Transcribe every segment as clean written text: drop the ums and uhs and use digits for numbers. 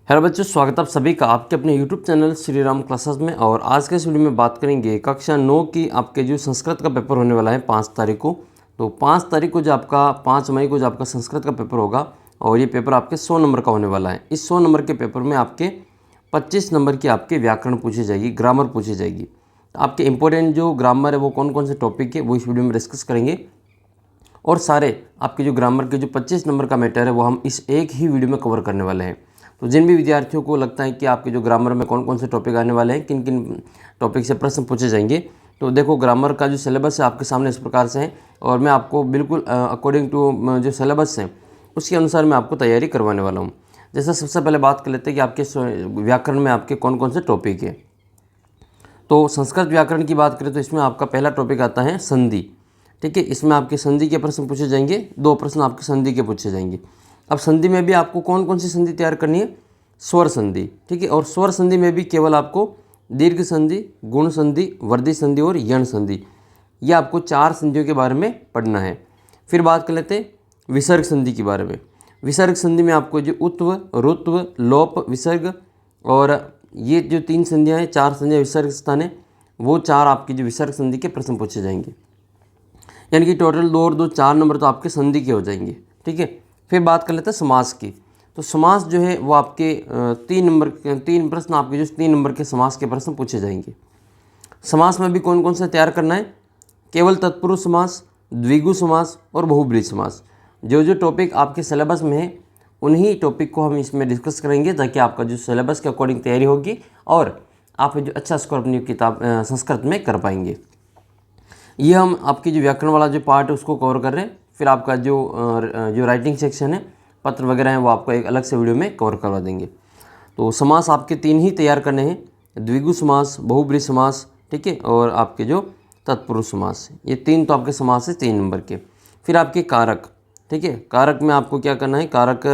Hello बच्चों, स्वागत है आप सभी का आपके अपने YouTube channel Shri Ram classes में। और आज के इस वीडियो में बात करेंगे कक्षा 9 की आपके जो संस्कृत का पेपर होने वाला है 5 तारीख को। तो 5 तारीख को जो आपका 5 मई को जो आपका संस्कृत का पेपर होगा और ये पेपर आपके 100 नंबर का होने वाला है। इस 100 नंबर के पेपर में आपके 25 नंबर की आपके व्याकरण पूछी जाएगी, ग्रामर पूछी जाएगी। आपके इंपॉर्टेंट जो ग्रामर है वो कौन कौन से टॉपिक है वो इस वीडियो में डिस्कस करेंगे। और सारे आपके जो ग्रामर के जो 25 नंबर का मैटर है वो हम इस एक ही वीडियो में कवर करने वाले हैं। तो जिन भी विद्यार्थियों को लगता है कि आपके जो ग्रामर में कौन कौन से टॉपिक आने वाले हैं, किन किन टॉपिक से प्रश्न पूछे जाएंगे, तो देखो ग्रामर का जो सिलेबस है आपके सामने इस प्रकार से है। और मैं आपको बिल्कुल अकॉर्डिंग टू जो सिलेबस है उसके अनुसार मैं आपको तैयारी करवाने वाला हूँ। जैसे सबसे पहले बात कर लेते हैं कि आपके व्याकरण में आपके कौन कौन से टॉपिक है। तो संस्कृत व्याकरण की बात करें तो इसमें आपका पहला टॉपिक आता है संधि। ठीक है, इसमें आपके संधि के प्रश्न पूछे जाएंगे, 2 प्रश्न आपके संधि के पूछे जाएंगे। अब संधि में भी आपको कौन कौन सी संधि तैयार करनी है? स्वर संधि। ठीक है, और स्वर संधि में भी केवल आपको दीर्घ संधि, गुण संधि, वर्धी संधि और यण संधि, ये आपको 4 संधियों के बारे में पढ़ना है। फिर बात कर लेते हैं विसर्ग संधि के बारे में। विसर्ग संधि में आपको जो उत्व, रुत्व, लोप, विसर्ग और ये जो 3 संधियाँ हैं, 4 संधियाँ विसर्ग स्थान है, वो 4 आपकी जो विसर्ग संधि के प्रश्न पूछे जाएंगे। यानी कि टोटल 2 और 2 4 नंबर तो आपके संधि के हो जाएंगे। ठीक है, फिर बात कर लेते हैं समास की। तो समास जो है वो आपके 3 प्रश्न आपके जो 3 नंबर के समास के प्रश्न पूछे जाएंगे। समास में भी कौन कौन सा तैयार करना है? केवल तत्पुरुष समास, द्विगु समास और बहुब्रीहि समास। जो जो टॉपिक आपके सिलेबस में है उन्हीं टॉपिक को हम इसमें डिस्कस करेंगे, ताकि आपका जो सिलेबस के अकॉर्डिंग तैयारी होगी और आप जो अच्छा स्कोर अपनी किताब संस्कृत में कर पाएंगे। ये हम आपकी जो व्याकरण वाला जो पार्ट है उसको कवर कर रहे हैं। फिर आपका जो राइटिंग सेक्शन है, पत्र वगैरह हैं, वो आपको एक अलग से वीडियो में कवर करवा देंगे। तो समास आपके 3 ही तैयार करने हैं, द्विगु समास, बहुब्रीहि समास, ठीक है, और आपके जो तत्पुरुष समास, ये 3 तो आपके समास है 3 नंबर के। फिर आपके कारक। ठीक है, कारक में आपको क्या करना है? कारक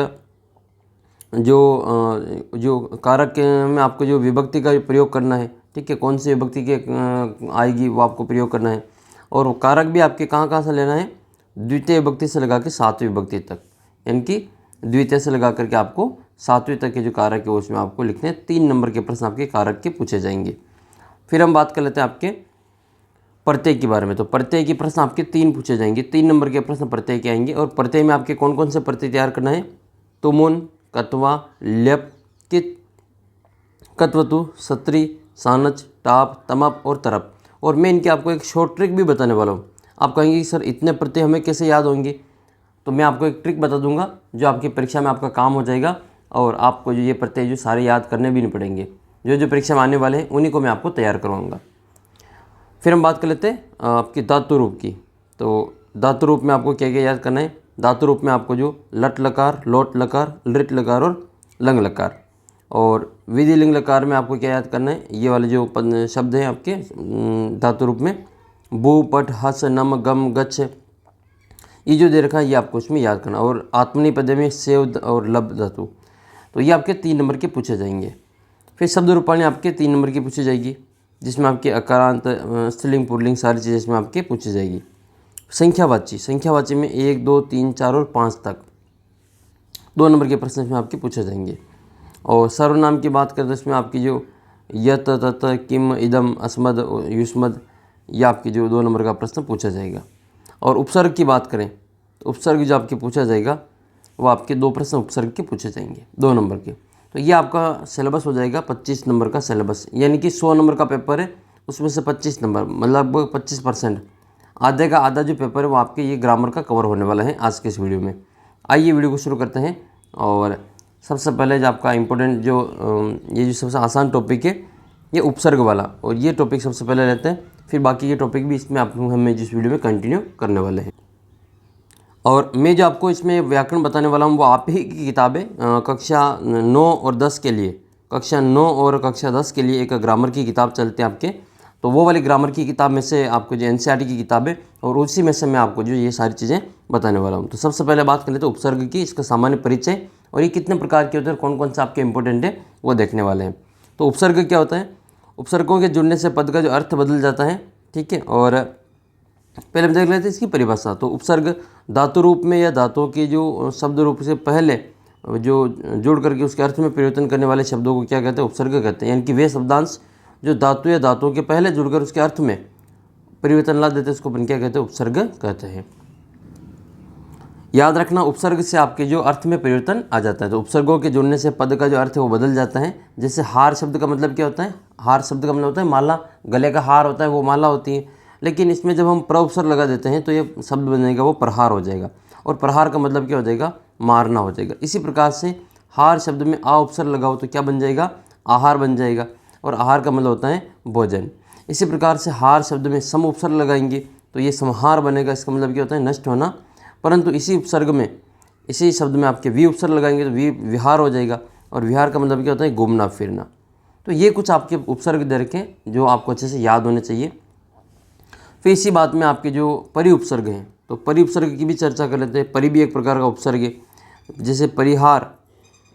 जो कारक में आपको जो विभक्ति का प्रयोग करना है, ठीक है, कौन सी विभक्ति के आएगी वो आपको प्रयोग करना है। और कारक भी आपके कहाँ कहाँ से लेना है? द्वितीय विभक्ति से लगा के 7वीं विभक्ति तक, यानी कि द्वितीय से लगा करके आपको 7वीं तक के जो कारक है उसमें आपको लिखने हैं। 3 नंबर के प्रश्न आपके कारक के पूछे जाएंगे। फिर हम बात कर लेते हैं आपके प्रत्यय के बारे में। तो प्रत्यय के प्रश्न आपके 3 पूछे जाएंगे, 3 नंबर के प्रश्न प्रत्यय के आएंगे। और प्रत्यय में आपके कौन कौन से प्रत्यय तैयार करना है? तुमुन, कत्वा, ल्यप, कित, कत्वतु, सत्री, सानच, टाप, तमप और तरप। और मैं इनकी आपको एक शॉर्ट ट्रिक भी बताने वाला हूँ। आप कहेंगे कि सर इतने प्रत्यय हमें कैसे याद होंगे? तो मैं आपको एक ट्रिक बता दूंगा जो आपकी परीक्षा में आपका काम हो जाएगा, और आपको जो ये प्रत्यय जो सारे याद करने भी नहीं पड़ेंगे। जो जो परीक्षा में आने वाले हैं उन्हीं को मैं आपको तैयार करवाऊँगा। फिर हम बात कर लेते हैं आपकी धातु रूप की। तो धातु रूप में आपको क्या क्या याद करना है? धातु रूप में आपको जो लट लकार, लोट लकार, लृट लकार और लंग लकार। और विधि लिंग लकार में आपको क्या याद करना है? ये वाले जो शब्द हैं आपके धातु रूप में, बू, पट, हस, नम, गम, गच्छ, ये जो दे रखा है ये आपको इसमें याद करना। और आत्मनेपद्य में सेव और लब धातु, तो ये आपके 3 नंबर के पूछे जाएंगे। फिर शब्द रूपाणी आपके 3 नंबर की पूछी जाएगी, जिसमें आपके अकारांत, स्त्रीलिंग, पुल्लिंग सारी चीज़ें इसमें आपके पूछी जाएगी। संख्यावाची में 1 2 3 4 और 5 तक 2 नंबर के प्रश्न इसमें आपके पूछे जाएंगे। और सर्वनाम की बात करें तो इसमें आपकी जो यत, तत, किम, इदम, अस्मद, युष्मद, ये आपकी जो 2 नंबर का प्रश्न पूछा जाएगा। और उपसर्ग की बात करें तो उपसर्ग जो आपके पूछा जाएगा वो आपके 2 प्रश्न उपसर्ग के पूछे जाएंगे 2 नंबर के। तो ये आपका सिलेबस हो जाएगा 25 नंबर का सिलेबस, यानी कि 100 नंबर का पेपर है, उसमें से 25 नंबर मतलब 25%, आधे का आधा जो पेपर है वो आपके ये ग्रामर का कवर होने वाला है आज के इस वीडियो में। आइए वीडियो को शुरू करते हैं। और सबसे पहले जो आपका इम्पोर्टेंट ये जो सबसे आसान टॉपिक है ये उपसर्ग वाला, और ये टॉपिक सबसे पहले रहते हैं। फिर बाकी के टॉपिक भी इसमें आप हमें जिस वीडियो में कंटिन्यू करने वाले हैं। और मैं जो आपको इसमें व्याकरण बताने वाला हूँ वो आप ही की किताब है। कक्षा 9 और 10 के लिए, कक्षा 9 और कक्षा 10 के लिए एक ग्रामर की किताब चलते हैं आपके। तो वो वाली ग्रामर की किताब में से आपको जो NCERT की किताब है, और उसी में से मैं आपको जो ये सारी चीज़ें बताने वाला हूँ। तो सबसे पहले बात कर लेते हैं उपसर्ग की, इसका सामान्य परिचय, और ये कितने प्रकार के होते हैं, कौन कौन से आपके इंपॉर्टेंट है वो देखने वाले हैं। तो उपसर्ग क्या होता है? उपसर्गों के जुड़ने से पद का जो अर्थ बदल जाता है। ठीक है, और पहले हम देख लेते हैं इसकी परिभाषा। तो उपसर्ग धातु रूप में या धातुओं के जो शब्द रूप से पहले जो जोड़ करके उसके अर्थ में परिवर्तन करने वाले शब्दों को क्या कहते हैं? उपसर्ग कहते हैं। यानी कि वे शब्दांश जो धातु या धातुओं के पहले जुड़कर उसके अर्थ में परिवर्तन ला देते हैं उसको अपन क्या कहते हैं? उपसर्ग कहते हैं। याद रखना, उपसर्ग से आपके जो अर्थ में परिवर्तन आ जाता है। तो उपसर्गों के जुड़ने से पद का जो अर्थ है वो बदल जाता है। जैसे हार शब्द का मतलब क्या होता है? हार शब्द का मतलब होता है माला, गले का हार होता है वो माला होती है। लेकिन इसमें जब हम प्र उपसर्ग लगा देते हैं तो ये शब्द बनेगा वो प्रहार हो जाएगा, और प्रहार का मतलब क्या हो जाएगा? मारना हो जाएगा। इसी प्रकार से हार शब्द में आ उपसर्ग लगाओ तो क्या बन जाएगा? आहार बन जाएगा, और आहार का मतलब होता है भोजन। इसी प्रकार से हार शब्द में सम उपसर्ग लगाएंगे तो ये संहार बनेगा, इसका मतलब क्या होता है? नष्ट होना। परंतु इसी उपसर्ग में, इसी शब्द में आपके वी उपसर्ग लगाएंगे तो वी विहार हो जाएगा, और विहार का मतलब क्या होता है? घूमना फिरना। तो ये कुछ आपके उपसर्ग दे रखे जो आपको अच्छे से याद होने चाहिए। फिर इसी बात में आपके जो परि उपसर्ग हैं, तो परि उपसर्ग की भी चर्चा कर लेते हैं। परि भी एक प्रकार का उपसर्ग है। जैसे परिहार,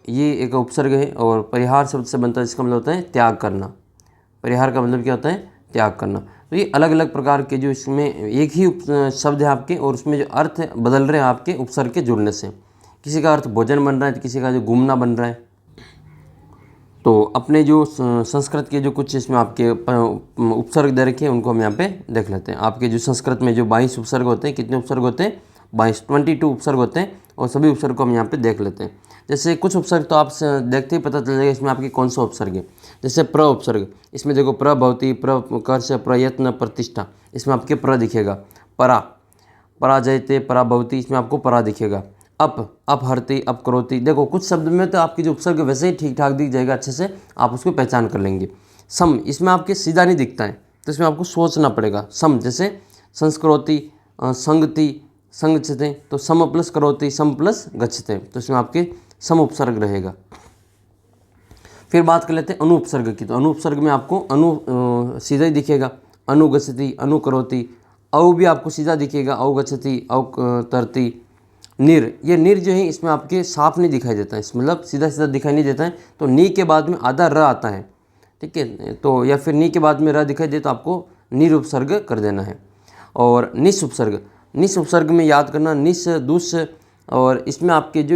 ये एक उपसर्ग है, और परिहार शब्द से बनता है जिसका मतलब होता है त्याग करना। परिहार का मतलब क्या होता है? त्याग करना। तो ये अलग अलग प्रकार के जो इसमें एक ही शब्द है आपके, और उसमें जो अर्थ बदल रहे हैं आपके उपसर्ग के जुड़ने से। किसी का अर्थ भोजन बन रहा है तो किसी का जो घूमना बन रहा है। तो अपने जो संस्कृत के जो कुछ इसमें आपके उपसर्ग दे रखे हैं उनको हम यहाँ पे देख लेते हैं। आपके जो संस्कृत में जो 22 उपसर्ग होते हैं, कितने उपसर्ग होते हैं? 22 उपसर्ग होते हैं, और सभी उपसर्ग को हम यहाँ पे देख लेते हैं। जैसे कुछ उपसर्ग तो आप देखते ही पता चल जाएगा इसमें आपकी कौन सा उपसर्ग है। जैसे प्र उपसर्ग, इसमें देखो प्रभवती, प्रकर्ष, प्रयत्न, प्रतिष्ठा, इसमें आपके प्र दिखेगा। परा, पराजयते, पराभवती, इसमें आपको परा दिखेगा। अपहरती, अपकरोती, देखो कुछ शब्द में तो आपकी जो उपसर्ग वैसे ही ठीक ठाक दिख जाएगा, अच्छे से आप उसको पहचान कर लेंगे। सम, इसमें आपके सीधा नहीं दिखता है तो इसमें आपको सोचना पड़ेगा। सम, जैसे संस्करोति, संगति, संगच्छते, तो सम प्लस करोति, सम प्लस गच्छते, तो इसमें आपके सम उपसर्ग रहेगा। फिर बात कर लेते हैं अनु उपसर्ग की। तो अनु उपसर्ग में आपको अनु सीधा ही दिखेगा। अनुगच्छति, अनुकरोति। औ भी आपको सीधा दिखेगा, औ गच्छति, औ तरती। निर, ये निर जो है इसमें आपके साफ नहीं दिखाई देता है, मतलब सीधा सीधा दिखाई नहीं देता है। तो नी के बाद में आधा र आता है, ठीक है। तो या फिर नी के बाद में र दिखाई दे तो आपको निर उपसर्ग कर देना है। और निस उपसर्ग, निस उपसर्ग में याद करना निस, दुस, और इसमें आपके जो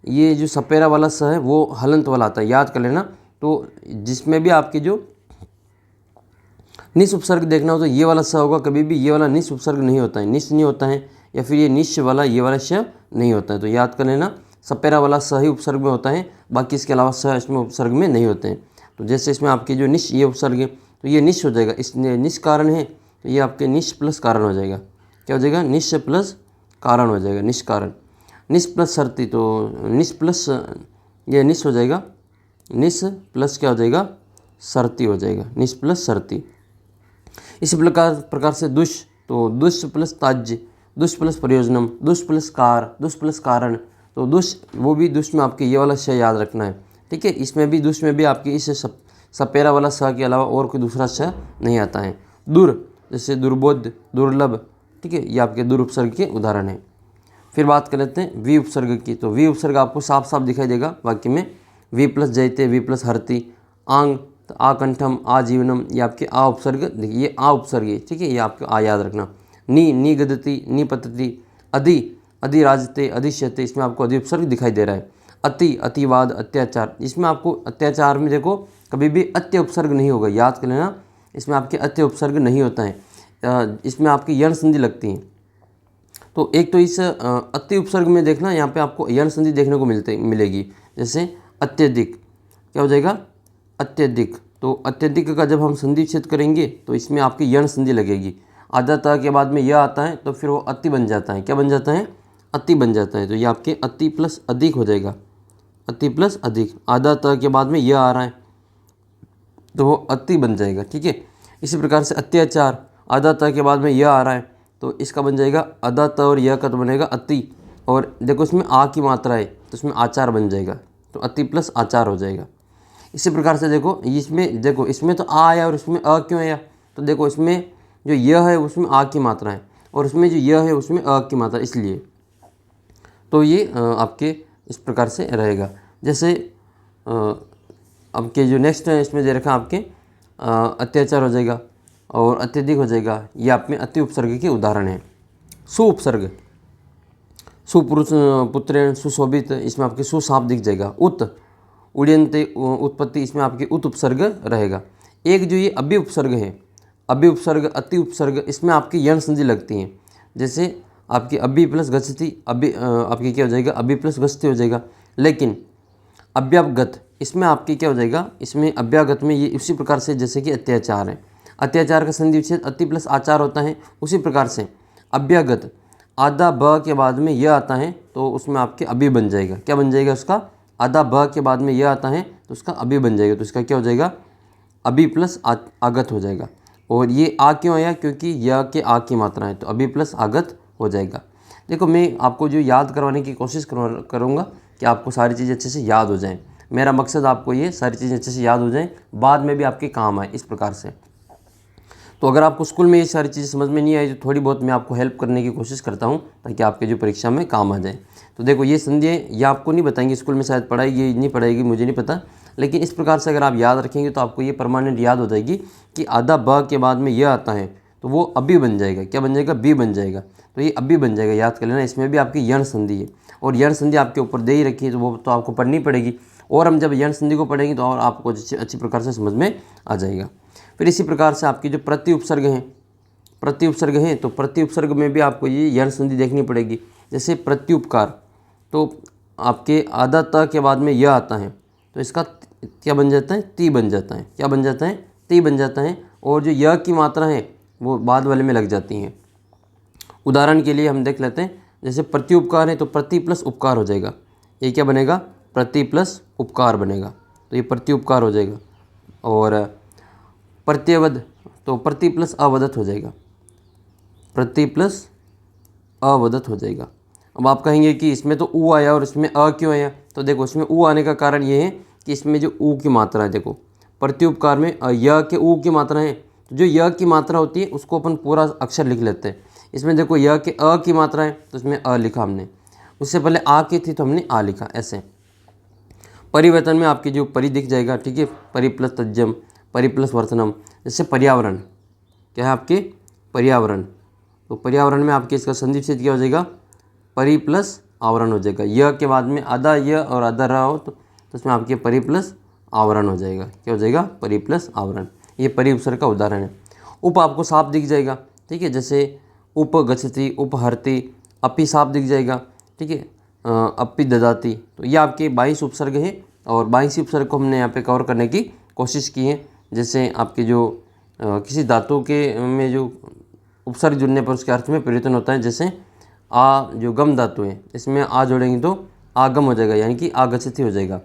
ये जो सपेरा वाला स है वो हलंत वाला आता है, याद कर लेना। तो जिसमें भी आपके जो निस उपसर्ग देखना हो तो ये वाला स होगा, कभी भी ये वाला निस उपसर्ग नहीं होता है, निस नहीं होता है, या फिर ये निश वाला ये वाला श नहीं होता है। तो याद कर लेना, सपेरा वाला स ही उपसर्ग में होता है, बाकी इसके अलावा स इसमें उपसर्ग में नहीं होते हैं। तो जैसे इसमें आपकी जो निश ये उपसर्ग है तो ये निश हो जाएगा, इस निश कारण है तो ये आपके निश प्लस कारण हो जाएगा। क्या हो जाएगा? निश प्लस कारण हो जाएगा, निश कारण। निश प्लस सर्ती, तो निश प्लस ये निश हो जाएगा, निश प्लस क्या हो जाएगा? सर्ती हो जाएगा, निश प्लस सर्ती। इसी प्रकार से दुष, तो दुष प्लस ताज्य, दुष प्लस प्रयोजनम, दुष प्लस कार, दुष प्लस कारण। तो दुष, वो भी दुष में आपके ये वाला श याद रखना है, ठीक है। इसमें भी दुष में भी आपके इस सपेरा वाला स के अलावा और कोई दूसरा श नहीं आता है। दुर, जैसे दुर्बोध, दुर्लभ, ठीक है, ये आपके दुर उपसर्ग के उदाहरण है। फिर बात कर लेते हैं वी उपसर्ग की। तो वी उपसर्ग आपको साफ साफ दिखाई देगा वाक्य में। वी प्लस जयते, वी प्लस हरती। आंग, तो आकंठम, आजीवनम, ये आपके आ उपसर्ग, ये आ उपसर्ग है, ठीक है, ये आपको आ याद रखना। नी गदती, नी पतती। अधि, अधिराजते, अधिश्यते, इसमें आपको अधि उपसर्ग दिखाई दे रहा है। अति, अतिवाद, अत्याचार, इसमें आपको अत्याचार में देखो कभी भी अत्य उपसर्ग नहीं होगा, याद कर लेना, इसमें आपके अत्य उपसर्ग नहीं होता है, इसमें आपकी यण संधि लगती है। तो एक तो इस अति उपसर्ग में देखना, यहाँ पे आपको यण संधि देखने को मिलेगी। जैसे अत्यधिक, क्या हो जाएगा? अत्यधिक। तो अत्यधिक का जब हम संधि विच्छेद करेंगे तो इसमें आपकी यण संधि लगेगी। आधा त के बाद में यह आता है तो फिर वो अति बन जाता है। क्या बन जाता है? अति बन जाता है। तो ये आपके अति प्लस अधिक हो जाएगा, अति प्लस अधिक। आधा त के बाद में यह आ रहा है तो वो अति बन जाएगा, ठीक है। इसी प्रकार से अत्याचार, आधा त के बाद में यह आ रहा है तो इसका बन जाएगा आधा त और यह का तो बनेगा अति। और देखो इसमें आ की मात्रा है तो इसमें आचार बन जाएगा, तो अति प्लस आचार हो जाएगा। इसी प्रकार से देखो इसमें तो आ आया और इसमें अ क्यों आया? तो देखो इसमें जो यह है उसमें आ की मात्रा है और उसमें जो यह है उसमें अ की मात्रा, इसलिए तो ये आपके इस प्रकार से रहेगा। जैसे आपके जो नेक्स्ट है इसमें दे रखा आपके अत्याचार हो जाएगा और अत्यधिक हो जाएगा। ये आप में अति उपसर्ग के उदाहरण हैं। सु उपसर्ग, सुपुरुष पुत्रेण सुशोभित, इसमें आपके सुसाप दिख जाएगा। उत उड़यंते उत्पत्ति, इसमें आपके उत उपसर्ग रहेगा। एक जो ये अभि उपसर्ग है, अभि उपसर्ग अति उपसर्ग, इसमें आपकी यण संधि लगती हैं। जैसे आपकी अभि प्लस गच्छति, अभि आपकी क्या हो जाएगा, अभि प्लस गच्छति हो जाएगा। लेकिन अव्यागत, इसमें आपकी क्या हो जाएगा, इसमें अव्यागत में ये उसी प्रकार से जैसे कि अत्याचार है, अत्याचार का संधि विच्छेद अति प्लस आचार होता है, उसी प्रकार से अव्यागत आधा ब के बाद में यह आता है तो उसमें आपके अभी बन जाएगा। क्या बन जाएगा उसका, आधा ब के बाद में यह आता है तो उसका अभी बन जाएगा। तो इसका क्या हो जाएगा, अभी प्लस आगत हो जाएगा। और ये आ क्यों आया, क्योंकि यह के आ की मात्रा है, तो अभी प्लस आगत हो जाएगा। देखो मैं आपको जो याद करवाने की कोशिश करूँगा कि आपको सारी चीज़ें अच्छे से याद हो जाएं। मेरा मकसद आपको ये सारी चीज़ें अच्छे से याद हो जाएं, बाद में भी आपके काम आए इस प्रकार से। तो अगर आपको स्कूल में ये सारी चीज़ें समझ में नहीं आई तो थोड़ी बहुत मैं आपको हेल्प करने की कोशिश करता हूँ ताकि आपके जो परीक्षा में काम आ जाए। तो देखो ये संधियाँ ये आपको नहीं बताएंगे, स्कूल में शायद पढ़ाएगी नहीं पढ़ाएगी मुझे नहीं पता, लेकिन इस प्रकार से अगर आप याद रखेंगे तो आपको ये परमानेंट याद हो जाएगी कि आधा ब के बाद में यह आता है तो वो अभी बन जाएगा। क्या बन जाएगा, बी बन जाएगा। तो ये अभी बन जाएगा, याद कर लेना। इसमें भी आपकी यण संधि है और यण संधि आपके ऊपर दे ही रखी है तो वो तो आपको पढ़नी पड़ेगी। और हम जब यण संधि को पढ़ेंगे तो और आपको अच्छी प्रकार से समझ में आ जाएगा। फिर इसी प्रकार से आपकी जो प्रति उपसर्ग हैं, प्रति उपसर्ग हैं तो प्रति उपसर्ग में भी आपको ये यण संधि देखनी पड़ेगी। जैसे प्रत्युपकार, तो आपके आधा त के बाद में यह आता है तो इसका क्या बन जाता है, ती बन जाता है। क्या बन जाता है, ती बन जाता है। और जो यह की मात्रा है वो बाद वाले में लग जाती हैं। उदाहरण के लिए हम देख लेते हैं, जैसे प्रत्युपकार है तो प्रति प्लस उपकार हो जाएगा। ये क्या बनेगा, प्रति प्लस उपकार बनेगा, तो ये प्रत्युपकार हो जाएगा। और प्रत्यवध तो प्रति प्लस अवदत हो जाएगा, प्रति प्लस अवदत हो जाएगा। अब आप कहेंगे कि इसमें तो ऊ आया और इसमें अ क्यों आया, तो देखो इसमें ऊ आने का कारण ये है कि इसमें जो ऊ की मात्रा है, देखो प्रत्युपकार में य के ऊ की मात्रा है, तो जो य की मात्रा होती है उसको अपन पूरा अक्षर लिख लेते हैं। इसमें देखो य के अ की मात्रा है तो इसमें अ लिखा हमने, उससे पहले आ की थी तो हमने आ लिखा। ऐसे परिवर्तन में आपकी जो परि दिख जाएगा, ठीक है, परि प्लस तज्जम, परि प्लस वर्तनम। जैसे पर्यावरण क्या है आपके, पर्यावरण, तो पर्यावरण में आपके इसका संधि विच्छेद क्या हो जाएगा, परि प्लस आवरण हो जाएगा। य के बाद में आधा य और आधा र हो तो इसमें आपके परि प्लस आवरण हो जाएगा। क्या हो जाएगा, परि प्लस आवरण। ये परि उपसर्ग का उदाहरण है। उप आपको साफ दिख जाएगा, ठीक है, जैसे उप गच्छति, उपहरति, अपि साफ दिख जाएगा, ठीक है, अपि ददाति। तो ये आपके 22 उपसर्ग हैं और 22 उपसर्ग को हमने यहाँ पे कवर करने की कोशिश की है। जैसे आपके जो किसी धातु के में जो उपसर्ग जुड़ने पर उसके अर्थ में परिवर्तन होता है। जैसे आ जो गम धातु है इसमें आ जोड़ेंगे तो आगम हो जाएगा, यानी कि आगच्छति हो जाएगा।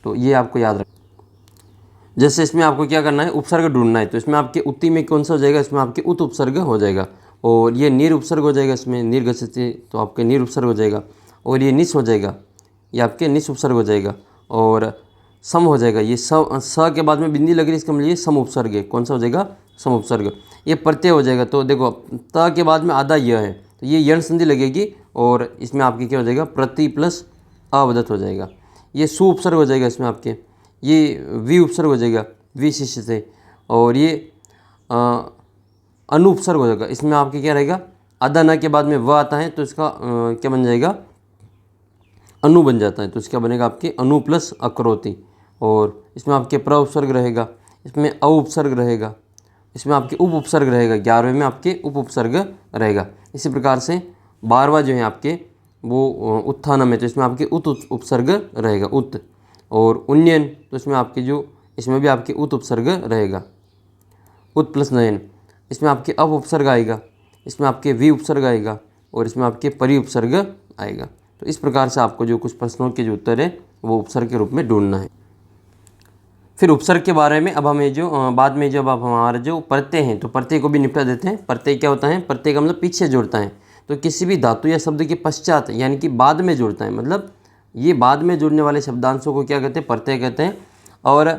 तो ये आपको याद रखना। जैसे इसमें आपको क्या करना है, उपसर्ग ढूंढना है, तो इसमें आपके उत्ती में कौन सा हो जाएगा, इसमें आपके उत उपसर्ग हो जाएगा। और ये नीर उपसर्ग हो जाएगा, इसमें नीर गच्छति तो आपके नीर उपसर्ग हो जाएगा। और ये निस हो जाएगा, ये आपके निस उपसर्ग हो जाएगा। और सम हो जाएगा, ये स के बाद में बिंदी लग रही है, इसका मतलब ये सम उपसर्ग है। कौन सा हो जाएगा, सम उपसर्ग। ये प्रत्यय हो जाएगा, तो देखो त के बाद में आधा यह है तो ये यण संधि लगेगी और इसमें आपकी क्या हो जाएगा, प्रति प्लस अवदत हो जाएगा। ये सु उपसर्ग हो जाएगा, इसमें आपके ये वी उपसर्ग हो जाएगा, वी शिष्य से। और ये अनु उपसर्ग हो जाएगा, इसमें आपके क्या रहेगा, आधा न के बाद में व आता है तो इसका क्या बन जाएगा, अनु बन जाता है। तो इसका बनेगा आपके अनु प्लस अकरोति। और इसमें आपके प्र उपसर्ग रहेगा, इसमें अ उपसर्ग रहेगा, इसमें आपके उप उपसर्ग रहेगा, 11वें में आपके उप उपसर्ग रहेगा। इसी प्रकार से 12वां जो है आपके वो उत्थानम है तो इसमें आपके उत उपसर्ग रहेगा, उत। और उन्नयन तो इसमें आपके जो इसमें भी आपके उत उपसर्ग रहेगा, उत प्लस नयन। इसमें आपके अप उपसर्ग आएगा, इसमें आपके वी उपसर्ग आएगा और इसमें आपके परि उपसर्ग आएगा। तो इस प्रकार से आपको जो कुछ प्रश्नों के जो उत्तर है वो उपसर्ग के रूप में ढूंढना है। फिर उपसर्ग के बारे में अब हमें जो बाद में जब आप हमारे जो प्रत्यय हैं तो प्रत्यय को भी निपटा देते हैं। प्रत्यय क्या होता है, प्रत्यय का मतलब पीछे जोड़ता है, तो किसी भी धातु या शब्द के पश्चात यानी कि बाद में जोड़ता है, मतलब ये बाद में जुड़ने वाले शब्दांशों को क्या कहते हैं, प्रत्यय कहते हैं। और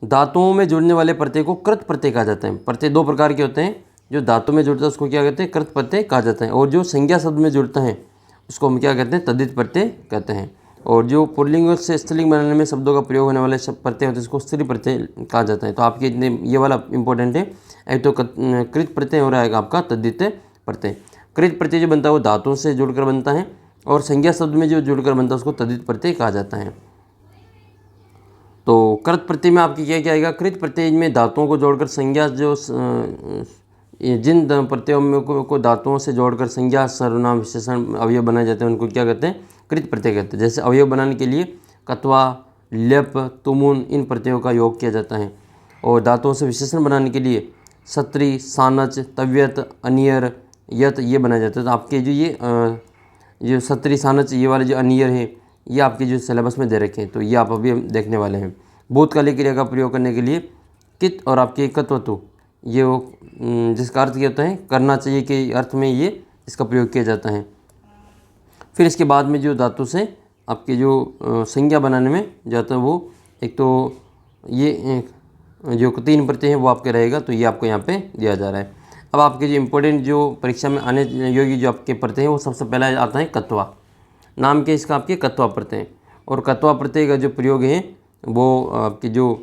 धातुओं में जुड़ने वाले प्रत्यय को कृत प्रत्यय कहा जाता है। प्रत्यय दो प्रकार के होते हैं, जो धातु में जुड़ता है उसको क्या कहते हैं, कृत प्रत्यय कहा जाता है। और जो संज्ञा शब्द में जुड़ता है उसको हम क्या कहते हैं, तद्धित प्रत्यय कहते हैं। और जो पुल्लिंग से स्त्रीलिंग बनाने में शब्दों का प्रयोग होने वाले प्रत्यय होते हैं उसको स्त्री प्रत्यय कहा जाता है। तो आपके इतने ये वाला इंपॉर्टेंट है, एक तो कृत प्रत्यय हो रहा है आपका तद्धित प्रत्यय। कृत प्रत्यय जो बनता है वो धातुओं से जुड़कर बनता है और संज्ञा शब्द में जो जुड़कर बनता है उसको तद्धित प्रत्यय कहा जाता है। तो कृत प्रत्यय में आपकी क्या क्या आएगा, कृत प्रत्यय में धातुओं को जोड़कर संज्ञा जो जिन प्रत्ययों में को धातुओं से जोड़कर संज्ञा सर्वनाम विशेषण अवयव बनाए जाते हैं उनको क्या कहते हैं, कृत प्रत्यय कहते हैं। जैसे अवयव बनाने के लिए कत्वा, ल्यप, तुमुन इन प्रत्ययों का योग किया जाता है। और धातुओं से विशेषण बनाने के लिए सत्री, सानच, तव्यत, अनियर, यत ये बनाया जाता है। तो आपके जो सत्री, सानच ये वाले जो अनियर है ये आपके जो सिलेबस में दे रखे हैं, तो ये आप अभी हम देखने वाले हैं। भूतकालिक क्रिया का प्रयोग करने के लिए कित और आपके कत्वतु ये जिसका अर्थ क्या होता है करना चाहिए के अर्थ में ये इसका प्रयोग किया जाता है। फिर इसके बाद में जो धातु से आपके जो संज्ञा बनाने में जाता है वो एक तो ये जो 3 प्रत्यय हैं वो आपके रहेगा, तो ये आपको यहाँ पे दिया जा रहा है। अब आपके जो इम्पोर्टेंट जो परीक्षा में आने योग्य जो आपके प्रत्यय हैं वो सबसे पहला आता है कत्वा। नाम के इसका आपके कत्वा प्रत्यय है। और कत्वा प्रत्यय का जो प्रयोग है वो आपकी जो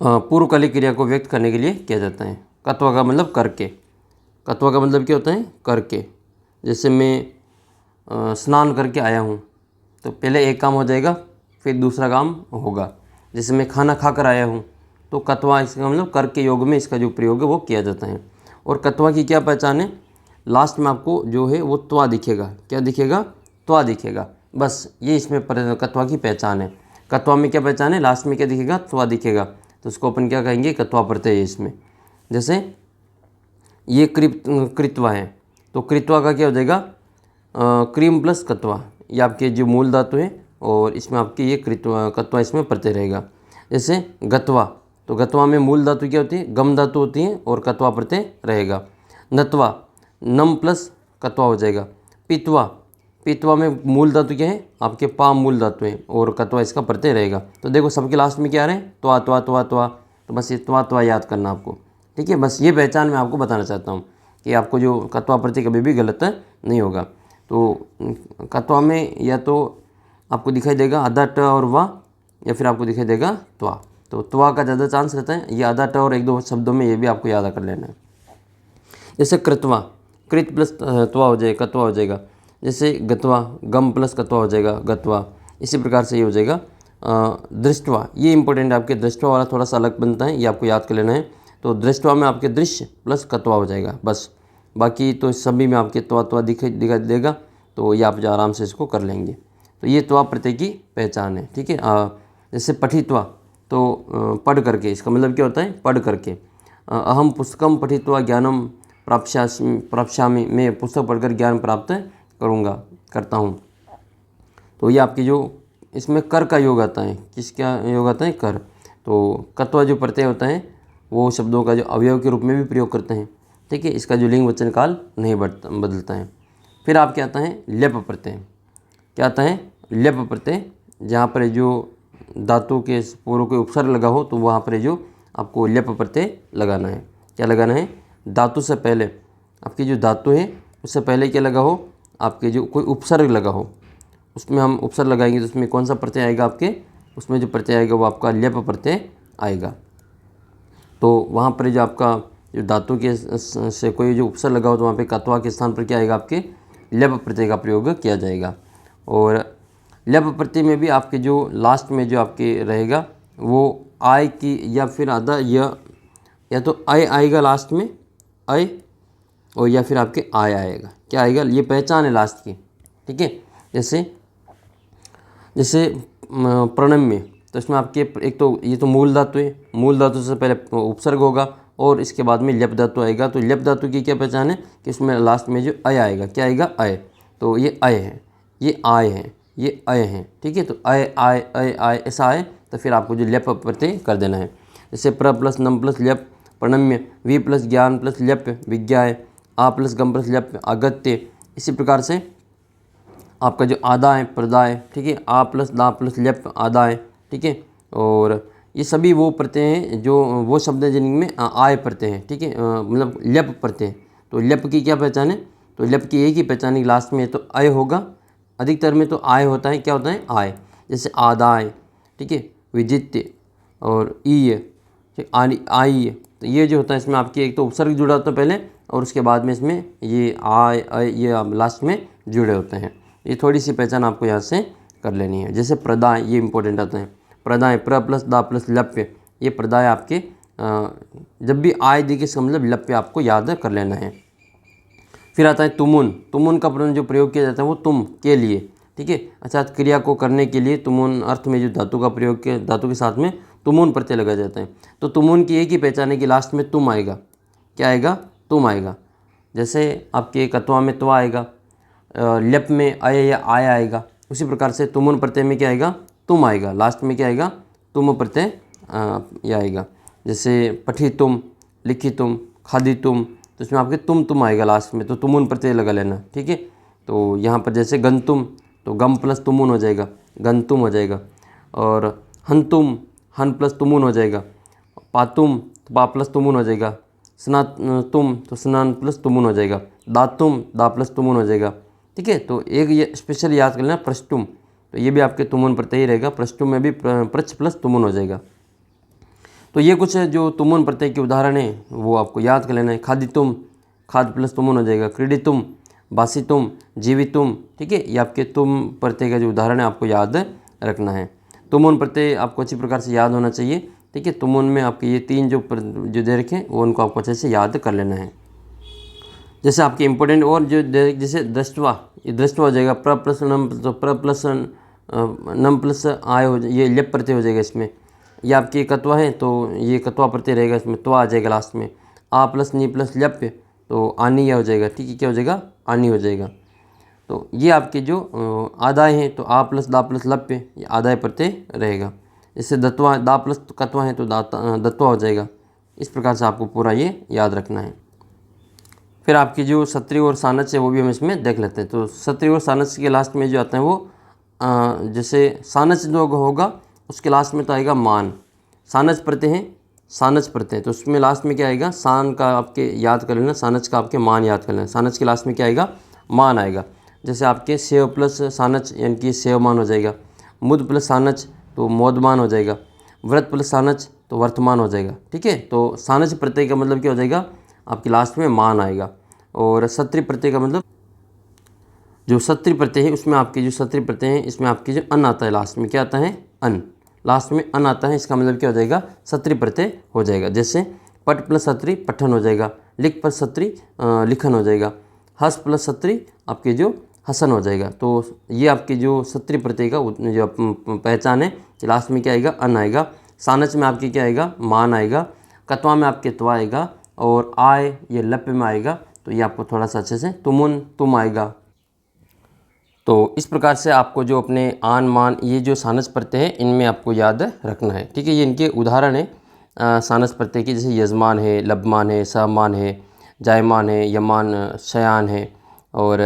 पूर्वकालिक क्रिया को व्यक्त करने के लिए किया जाता है। कत्वा का मतलब करके, कत्वा का मतलब क्या होता है करके। जैसे मैं स्नान करके आया हूँ, तो पहले एक काम हो जाएगा फिर दूसरा काम होगा। जैसे मैं खाना खा कर आया हूँ, तो कत्वा इसका मतलब करके योग में इसका जो प्रयोग है वो किया जाता है। और कत्वा की क्या पहचान है, लास्ट में आपको जो है वो त्वा दिखेगा। क्या दिखेगा, त्वा दिखेगा। बस ये इसमें कत्वा की पहचान है। कत्वा में क्या पहचान है, लास्ट में क्या दिखेगा, त्वा दिखेगा, तो उसको अपन क्या कहेंगे, कत्वा प्रत्यय है इसमें। जैसे ये कृत्वा है, तो कृत्वा का क्या हो जाएगा, क्रीम प्लस कत्वा, ये आपके जो मूल धातु है और इसमें आपके ये कत्वा इसमें प्रत्यय रहेगा। जैसे गत्वा, तो गत्वा में मूल धातु क्या होती है, गम धातु होती है और कत्वा प्रत्यय रहेगा। नत्वा, नम प्लस कत्वा हो जाएगा। पित्वा, पित्वा में मूल धातु क्या है, आपके पा मूल धातु है और कत्वा इसका प्रत्यय रहेगा। तो देखो सबके लास्ट में क्या आ रहे हैं, त्वा त्वा त्वा त्वा, तो बस ये त्वा त्वा याद करना आपको, ठीक है। बस ये पहचान मैं आपको बताना चाहता हूँ कि आपको जो कत्वा प्रत्यय कभी भी गलत नहीं होगा। तो कत्वा में या तो आपको दिखाई देगा आधा ट और वा, या फिर आपको दिखाई देगा त्वा। तो त्वा का ज़्यादा चांस रहता है। ये आधा ट और 1-2 शब्दों में ये भी आपको याद कर लेना है। जैसे कृत्वा, कृत प्लस त्वा हो जाएगा, कत्वा हो जाएगा। जैसे गत्वा, गम प्लस कत्वा हो जाएगा, गत्वा। इसी प्रकार से ये हो जाएगा। दृष्टवा, ये इंपॉर्टेंट है आपके, दृष्टवा वाला थोड़ा सा अलग बनता है, ये आपको याद कर लेना है। तो दृष्टवा में आपके दृश्य प्लस कत्वा हो जाएगा बस। बाकी तो सभी में आपके त्वा त्वा दिखाई देगा, तो ये आप जो आराम से इसको कर लेंगे। तो ये त्वा प्रत्यय की पहचान है, ठीक है। जैसे पठित्वा, तो पढ़ करके, इसका मतलब क्या होता है, पढ़ करके। अहम पुस्तकम पठित्वा ज्ञानम प्राप्स्यामि, मैं पुस्तक पढ़कर ज्ञान प्राप्त करता हूँ। तो ये आपकी जो इसमें कर का योग आता है, किसका योग आता है, कर। तो कत्वा जो प्रत्यय होता है वो शब्दों का जो अवयव के रूप में भी प्रयोग करते हैं, ठीक है। इसका जो लिंग वचन काल नहीं बदलता है। फिर आपके आता है ल्यप प्रत्यय। क्या आता है, ल्यप प्रत्यय, जहाँ पर जो धातु के पूर्व के उपसर्ग लगा हो तो वहाँ पर जो आपको ल्यप प्रत्यय लगाना है। क्या लगाना है, धातु से पहले, आपकी जो धातु है उससे पहले क्या लगा हो, आपके जो कोई उपसर्ग लगा हो उसमें हम उपसर्ग लगाएंगे तो उसमें कौन सा प्रत्यय आएगा आपके, उसमें जो प्रत्यय आएगा वो आपका ल्यप प्रत्यय आएगा। तो वहाँ पर जो आपका जो धातु के से कोई जो उपसर्ग लगा हो तो वहाँ पे कत्वा के स्थान पर क्या आएगा, आपके ल्यप प्रत्यय का प्रयोग किया जाएगा। और ल्यप प्रत्यय में भी आपके जो लास्ट में जो आपके रहेगा वो आय की या फिर आधा या तो आय आएगा लास्ट में, आय, और या फिर आपके आय आएगा। क्या आएगा, ये पहचान है लास्ट की, ठीक है। जैसे प्रणम्य, तो इसमें आपके एक तो ये तो मूल धातु है, मूल धातु से पहले उपसर्ग होगा और इसके बाद में ल्यप धातु आएगा। तो ल्यप धातु की क्या पहचान है कि इसमें लास्ट में जो अय आएगा, क्या आएगा, अय। तो ये अय है, ये आय है, ये अय है, ठीक है। तो अय आय अय आय ऐसा आए तो फिर आपको जो ल्यप प्रत्यय कर देना है। जैसे प्र प्लस नम प्लस ल्यप प्रणम्य, वी प्लस ज्ञान प्लस ल्यप विज्ञाय, आ प्लस गम प्लस ल्यप अगत्य। इसी प्रकार से आपका जो आदा है प्रदाय, ठीक है, आ प्लस दा प्लस ल्यप आदाय, ठीक है। और ये सभी वो प्रत्यय हैं जो वो शब्द हैं जिनमें आय प्रत्यय हैं, ठीक है, मतलब ल्यप प्रत्यय। तो ल्यप की क्या पहचान है, तो ल्यप की एक ही पहचान है, लास्ट में तो अय होगा, अधिकतर में तो आय होता है। क्या होता है, आय। जैसे आदाय, ठीक है, विजित्य और ईय, आई। तो ये जो होता है इसमें आपकी एक तो उपसर्ग जुड़ा होता है पहले और उसके बाद में इसमें ये आय अय ये लास्ट में जुड़े होते हैं। ये थोड़ी सी पहचान आपको यहाँ से कर लेनी है। जैसे प्रदाय, ये इंपॉर्टेंट आता है। प्रदाय, प्र प्लस दा प्लस लप्य, ये प्रदाय आपके जब भी आय दिखे इसका मतलब लप्य आपको याद कर लेना है। फिर आता है तुमुन। तुमुन का जो प्रयोग किया जाता है वो तुम के लिए, ठीक है, अर्थात क्रिया को करने के लिए तुमुन अर्थ में जो धातु का प्रयोग के धातु के साथ में तुमुन प्रत्यय लगा जाता है। तो तुमुन की एक ही पहचान है कि लास्ट में तुम आएगा। क्या आएगा? तुम आएगा। जैसे आपके कत्वा में त्वा आएगा, लप में अय या आय आएगा, उसी प्रकार से तुमुन प्रत्यय में क्या आएगा? तुम आएगा। लास्ट में क्या आएगा? तुम प्रत्यय यह आएगा। जैसे पठी तुम, लिखी तुम, खादी तुम, तो इसमें आपके तुम आएगा लास्ट में, तो तुमुन प्रत्यय लगा लेना, ठीक है। तो यहाँ पर जैसे गंतुम, तो गम प्लस तुमुन हो जाएगा, गंतुम हो जाएगा। और हंतुम, हन प्लस तुमुन हो जाएगा। पातुम, तो पा प्लस तुमुन हो जाएगा। स्नातुम, तो स्नान प्लस तुमुन हो जाएगा। दातुम, दा प्लस तुमुन हो जाएगा, ठीक है। तो एक ये स्पेशल याद कर लेना, प्रष्टुम, तो ये भी आपके तुमुन प्रत्यय ही रहेगा। प्रष्टुम में भी प्रच प्लस तुमुन हो जाएगा। तो ये कुछ जो तुमुन प्रत्यय के उदाहरण है वो आपको याद कर लेना है। खादितुम, खाद प्लस तुमुन हो जाएगा। क्रीडितुम, बासितुम, जीवितुम, ठीक है। ये आपके तुम प्रत्यय का जो उदाहरण है आपको याद रखना है। तुमुन प्रत्यय आपको अच्छी प्रकार से याद होना चाहिए, ठीक है। तुमुन में आपके ये तीन जो दे रखे वो उनको आपको अच्छे से याद कर लेना है। जैसे आपके इंपॉर्टेंट और जो जैसे दृष्टवा, ये दृष्टवा हो जाएगा। प्र प्लस नम, तो प्र प्लस नम प्लस आय हो, ये लेप प्रत्यय हो जाएगा इसमें। ये आपकी कत्वा है तो ये कत्वा प्रत्यय रहेगा, इसमें त्वा आ जाएगा लास्ट में। आ प्लस नी प्लस लप्य, तो आनी हो जाएगा, ठीक है। क्या हो जाएगा? आनी हो जाएगा। तो ये आपके जो आदाय हैं तो आ प्लस दा प्लस लप्य, ये आदाय प्रत्यय रहेगा। इससे दत्वा, दा प्लस कत्वा है तो दत्वा हो जाएगा। इस प्रकार से आपको पूरा ये याद रखना है। फिर आपकी जो सत्री और सानच है वो भी हम इसमें देख लेते हैं। तो सत्री और सानच के लास्ट में जो आते हैं वो जैसे सानच जो होगा उसके लास्ट में तो आएगा मान। सानच प्रत्यय है, सानच प्रत्यय, तो उसमें लास्ट में क्या आएगा? सान का आपके याद कर लेना, सानच का आपके मान याद कर लेना। सानच के लास्ट में क्या आएगा? मान आएगा। जैसे आपके सेव प्लस सानच यानी कि सेवमान हो जाएगा। मुद प्लस सानच तो मोदमान हो जाएगा। व्रत प्लस सानच तो वर्तमान हो जाएगा, ठीक है। तो सानच प्रत्यय का मतलब क्या हो जाएगा? आपके लास्ट में मान आएगा। और सत्री प्रत्यय का मतलब जो सत्री प्रत्यय है उसमें आपके जो सत्री प्रत्यय है इसमें आपके जो अन आता है लास्ट में, क्या आता है? अन, लास्ट में अन आता है, इसका मतलब क्या हो जाएगा? सत्री प्रत्यय हो जाएगा। जैसे पट प्लस सत्री पठन हो जाएगा। लिख प्लस सत्री लिखन हो जाएगा। हस प्लस सत्री आपके जो हसन हो जाएगा। तो ये आपके जो सत्री प्रत्यय का जो पहचान है, लास्ट में क्या आएगा? अन आएगा। सानच में आपके क्या आएगा? मान आएगा। कत्वा में आपके त्वा आएगा। और आय ये लप्य में आएगा। तो ये आपको थोड़ा सा अच्छे से तुमुन तुम आएगा। तो इस प्रकार से आपको जो अपने आन मान ये जो सानस प्रत्यय है इनमें आपको याद रखना है, ठीक है। ये इनके उदाहरण है सानस प्रत्यय के, जैसे यजमान है, लभमान है, सहमान है, जायमान है, यमान, शयान है और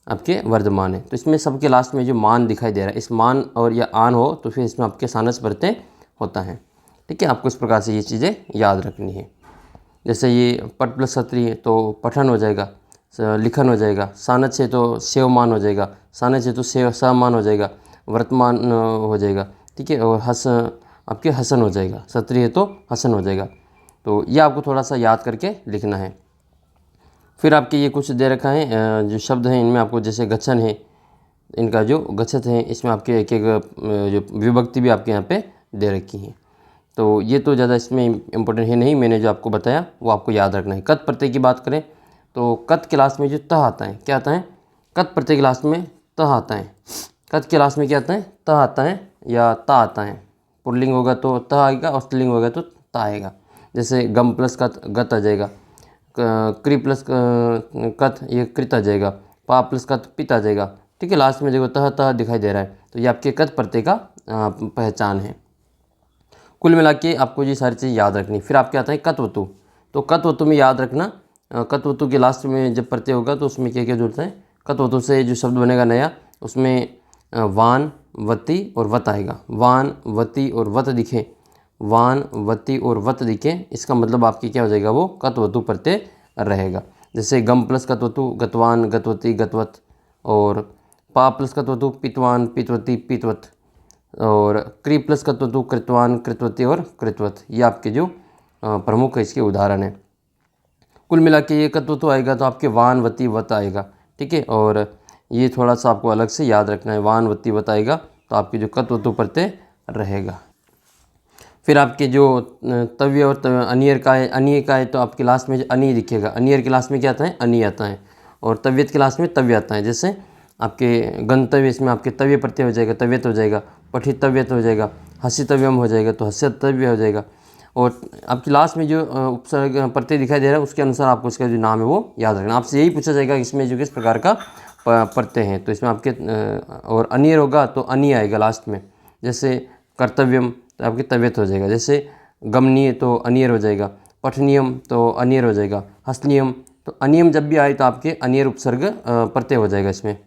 आपके वर्धमान है। तो इसमें सबके लास्ट में जो मान दिखाई दे रहा है, इस मान और या आन हो तो फिर इसमें आपके सानस प्रत्यय होता है, ठीक है। आपको इस प्रकार से ये चीज़ें याद रखनी है। जैसे ये पट प्लस सत्री है तो पठन हो जाएगा, लिखन हो जाएगा। सानच है तो सेवमान हो जाएगा। सानच है तो सहमान हो जाएगा, वर्तमान हो जाएगा, ठीक है। और हस आपके हसन हो जाएगा। सत्री है तो हसन हो जाएगा। तो ये आपको थोड़ा सा याद करके लिखना है। फिर आपके ये कुछ दे रखा है जो शब्द हैं इनमें आपको, जैसे गच्छन है, इनका जो गच्छत है इसमें आपके एक एक जो विभक्ति भी आपके यहाँ पे दे रखी है। तो ये तो ज़्यादा इसमें इम्पोर्टेंट है नहीं, मैंने जो आपको बताया वो आपको याद रखना है। कत प्रत्यय की बात करें तो कत के लास्ट में जो तह आता है, क्या आता है? कत प्रत्यय के लास्ट में तह आता है। कत के लास्ट में क्या आता है? तह आता है या ता आता है। पुल्लिंग होगा तो तह आएगा और स्त्रीलिंग होगा तो ता आएगा। जैसे गम प्लस कत गत आ जाएगा। क्री प्लस कत ये कृत आ जाएगा। पा प्लस कत पित आ जाएगा, ठीक है। लास्ट में देखो तह तह दिखाई दे रहा है, तो ये आपके कत प्रत्यय का पहचान है। कुल मिला के आपको ये सारी चीज़ याद रखनी। फिर आपके आता है कतवतु। तो कतवतु में याद रखना, कतवतु के लास्ट में जब प्रत्यय होगा तो उसमें क्या क्या जुड़ता है? कतवतु से जो शब्द बनेगा नया, उसमें वान, वती और वत आएगा। वान, वती और वत दिखे, वान, वती और वत दिखे, इसका मतलब आपकी क्या हो जाएगा? वो कतवतु प्रत्यय रहेगा। जैसे गम प्लस कतवतु गतवान, गतवती, गतवत। और पा प्लस कतवतु पितवान, पितवती, पितवत। और क्री प्लस कतवतु कृतवान, कृतवती और कृतवत। ये आपके जो प्रमुख इसके उदाहरण हैं। कुल मिला के ये कतवतु आएगा तो आपके वान, वती, वत आएगा, ठीक है। और ये थोड़ा सा आपको अलग से याद रखना है। वाहन वत्ती बताएगा तो आपकी जो कत वतु प्रत्यय रहेगा। फिर आपके जो तव्य और अनियर का है, अनिय का है तो आपके लास्ट में जो अनिय दिखेगा, अनियर के लास्ट में क्या आता है, अनिय आता है, और तव्यत के लास्ट में तव्य आता है। जैसे आपके गंतव्य, इसमें आपके तव्य प्रत्यय हो जाएगा, तव्यत हो जाएगा, पठितव्यत हो जाएगा, हसितव्यम हो जाएगा तो हस्यतव्य हो जाएगा। और आपकी लास्ट में जो उपसर्ग प्रत्यय दिखाई दे रहा है उसके अनुसार आपको उसका जो नाम है वो याद रखना। आपसे यही पूछा जाएगा कि इसमें जो किस प्रकार का प्रत्यय है, तो इसमें आपके और अनियर होगा तो अनिय आएगा लास्ट में। जैसे कर्तव्यम तो आपकी तव्यत हो जाएगा, जैसे गमनीय तो अनियर हो जाएगा, पठनीयम तो अनियर हो जाएगा, हसनीयम तो अनियम जब भी आए तो आपके अनियर उपसर्ग प्रत्यय हो जाएगा इसमें।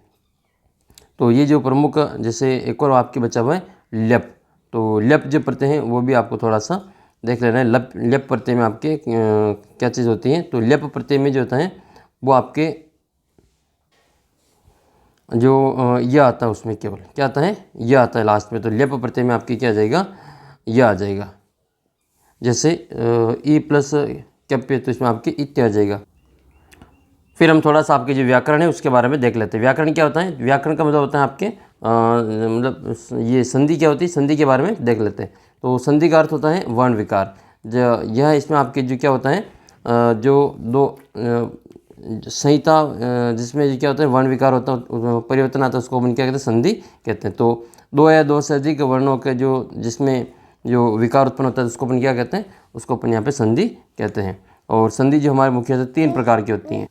तो ये जो प्रमुख, जैसे एक और आपके बचा हुआ है लप, तो लप जो प्रत्यय हैं वो भी आपको थोड़ा सा देख लेना है। लप प्रत्यय में आपके क्या चीज़ होती है, तो लप प्रत्यय में जो होता है वो आपके जो यह आता है उसमें केवल क्या आता है, यह आता है लास्ट में। तो लप प्रत्यय में आपकी क्या आ जाएगा, यह आ जाएगा। जैसे ई प्लस कैप्य तो इसमें आपकी इत्य आ जाएगा। फिर हम थोड़ा सा आपके जो व्याकरण है उसके बारे में देख लेते हैं। व्याकरण क्या होता है, व्याकरण का मतलब होता है आपके मतलब ये संधि क्या होती है, संधि के बारे में देख लेते हैं। तो संधि का अर्थ होता है वर्ण विकार। जो यह इसमें आपके जो क्या होता है जो दो संहिता जिसमें जो क्या होता है वर्ण विकार होता है, परिवर्तन आता है, उसको अपन क्या कहते हैं, संधि कहते हैं। तो दो या दो से अधिक वर्णों के जो जिसमें जो विकार उत्पन्न होता है उसको अपन क्या कहते हैं, उसको अपन यहाँ पे संधि कहते हैं। और संधि जो हमारे मुख्यतः 3 प्रकार की होती हैं।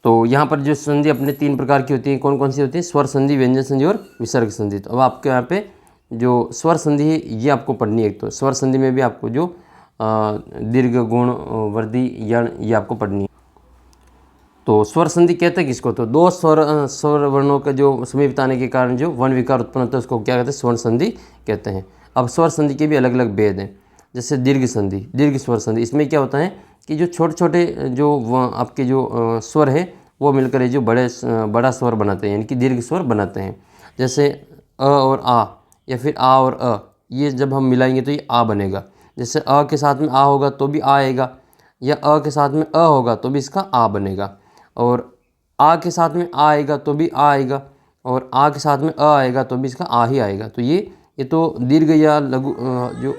तो यहाँ पर जो संधि अपने 3 प्रकार की होती है, कौन कौन सी होती है, स्वर संधि, व्यंजन संधि और विसर्ग संधि। तो अब आपके यहाँ पे जो स्वर संधि है ये आपको पढ़नी है। एक तो स्वर संधि में भी आपको जो दीर्घ, गुण, वृद्धि, यण ये आपको पढ़नी है। तो स्वर संधि कहते हैं किसको, तो दो स्वर वर्णों का जो समीप आने के कारण जो वर्ण विकार उत्पन्न होता है उसको क्या कहते हैं, स्वर्ण संधि कहते हैं। अब स्वर संधि के भी अलग अलग भेद हैं। जैसे दीर्घ संधि, दीर्घ स्वर संधि, इसमें क्या होता है कि जो छोटे छोटे जो आपके जो स्वर है वो मिलकर जो बड़ा स्वर बनाते हैं, यानी कि दीर्घ स्वर बनाते हैं। जैसे अ और आ, या फिर आ और अ, ये जब हम मिलाएंगे तो ये आ बनेगा। जैसे अ के साथ में आ होगा तो भी आ आएगा, या अ के साथ में अ होगा तो भी इसका आ बनेगा, और आ के साथ में आ आएगा तो भी आ आएगा, और आ के साथ में अ आएगा तो भी इसका आ ही आएगा। तो ये तो दीर्घ या लघु जो